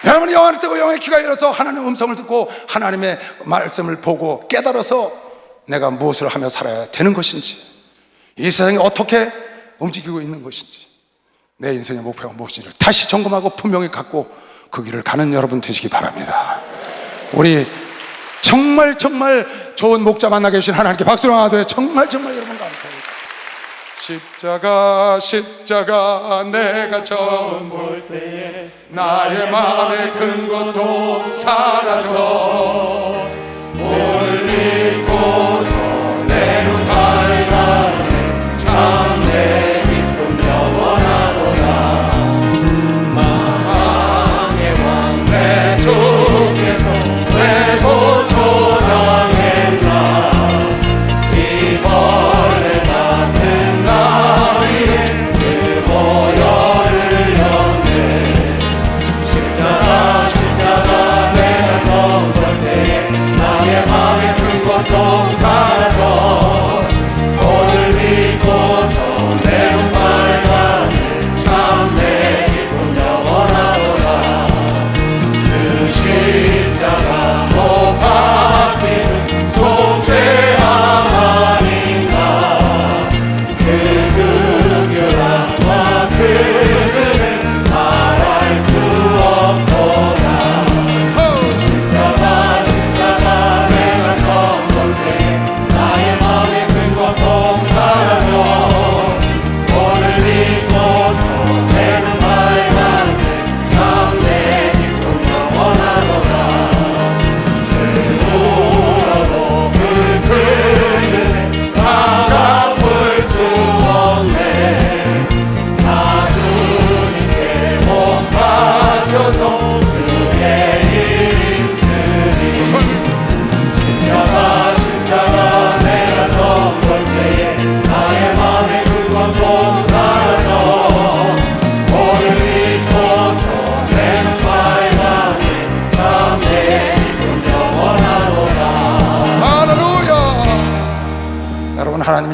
여러분이 영혼을 뜨고 영혼의 귀가 열려서 하나님의 음성을 듣고 하나님의 말씀을 보고 깨달아서 내가 무엇을 하며 살아야 되는 것인지, 이 세상이 어떻게 움직이고 있는 것인지, 내 인생의 목표가 무엇인지를 다시 점검하고 분명히 갖고 그 길을 가는 여러분 되시기 바랍니다. 우리 정말 좋은 목자 만나 계신 하나님께 박수를 하되 정말 여러분 감사합니다. 십자가 내가 처음 볼 때에 나의 마음의 큰 고통 사라져, 오늘 믿고서 내 눈 밝아내 참내 기쁨 영원하도다. 망의 왕 내 주께서 왜 고초당했나, 이 벌레 같은 나 위에 그 보혈을 연대. 십자가 내가 처음 볼 때에 나의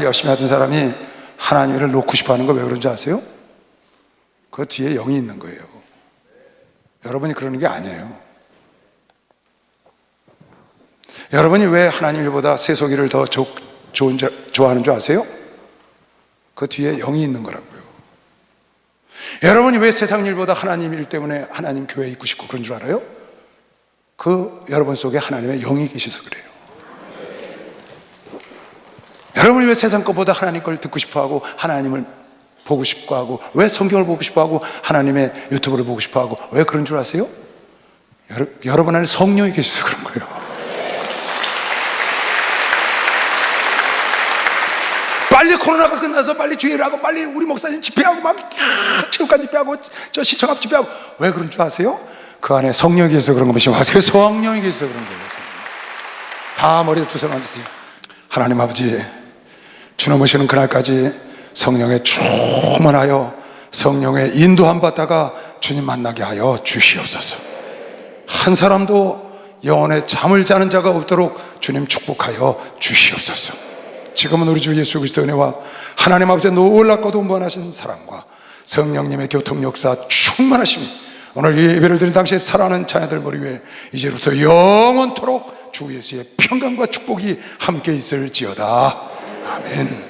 하나님을 열심히 하던 사람이 하나님을 놓고 싶어 하는 거 왜 그런지 아세요? 그 뒤에 영이 있는 거예요. 여러분이 그러는 게 아니에요. 여러분이 왜 하나님 일보다 세속일을 더 좋아하는 줄 아세요? 그 뒤에 영이 있는 거라고요. 여러분이 왜 세상 일보다 하나님 일 때문에 하나님 교회에 있고 싶고 그런 줄 알아요? 그 여러분 속에 하나님의 영이 계셔서 그래요. 여러분이 왜 세상 것보다 하나님 걸 듣고 싶어하고 하나님을 보고 싶어하고 왜 성경을 보고 싶어하고 하나님의 유튜브를 보고 싶어하고 왜 그런 줄 아세요? 여러분 안에 성령이 계셔서 그런 거예요. 빨리 코로나가 끝나서 빨리 주의를 하고 빨리 우리 목사님 집회하고 막 체육관 집회하고 저 시청 앞 집회하고 왜 그런 줄 아세요? 그 안에 성령이 계셔서 그런 것이 아세요? 성령이 계셔서 그런 거예요. 다 머리에 두 손 얹으세요. 하나님 아버지, 주님 오시는 그날까지 성령에 충만하여 성령의 인도함 받다가 주님 만나게 하여 주시옵소서. 한 사람도 영혼에 잠을 자는 자가 없도록 주님 축복하여 주시옵소서. 지금은 우리 주 예수 그리스도의 은혜와 하나님 아버지의 놀랍고도 무한하신 사랑과 성령님의 교통 역사 충만하심이 오늘 이 예배를 드린 당시에 사랑하는 자녀들 머리 위에 이제부터 영원토록 주 예수의 평강과 축복이 함께 있을지어다. 아멘.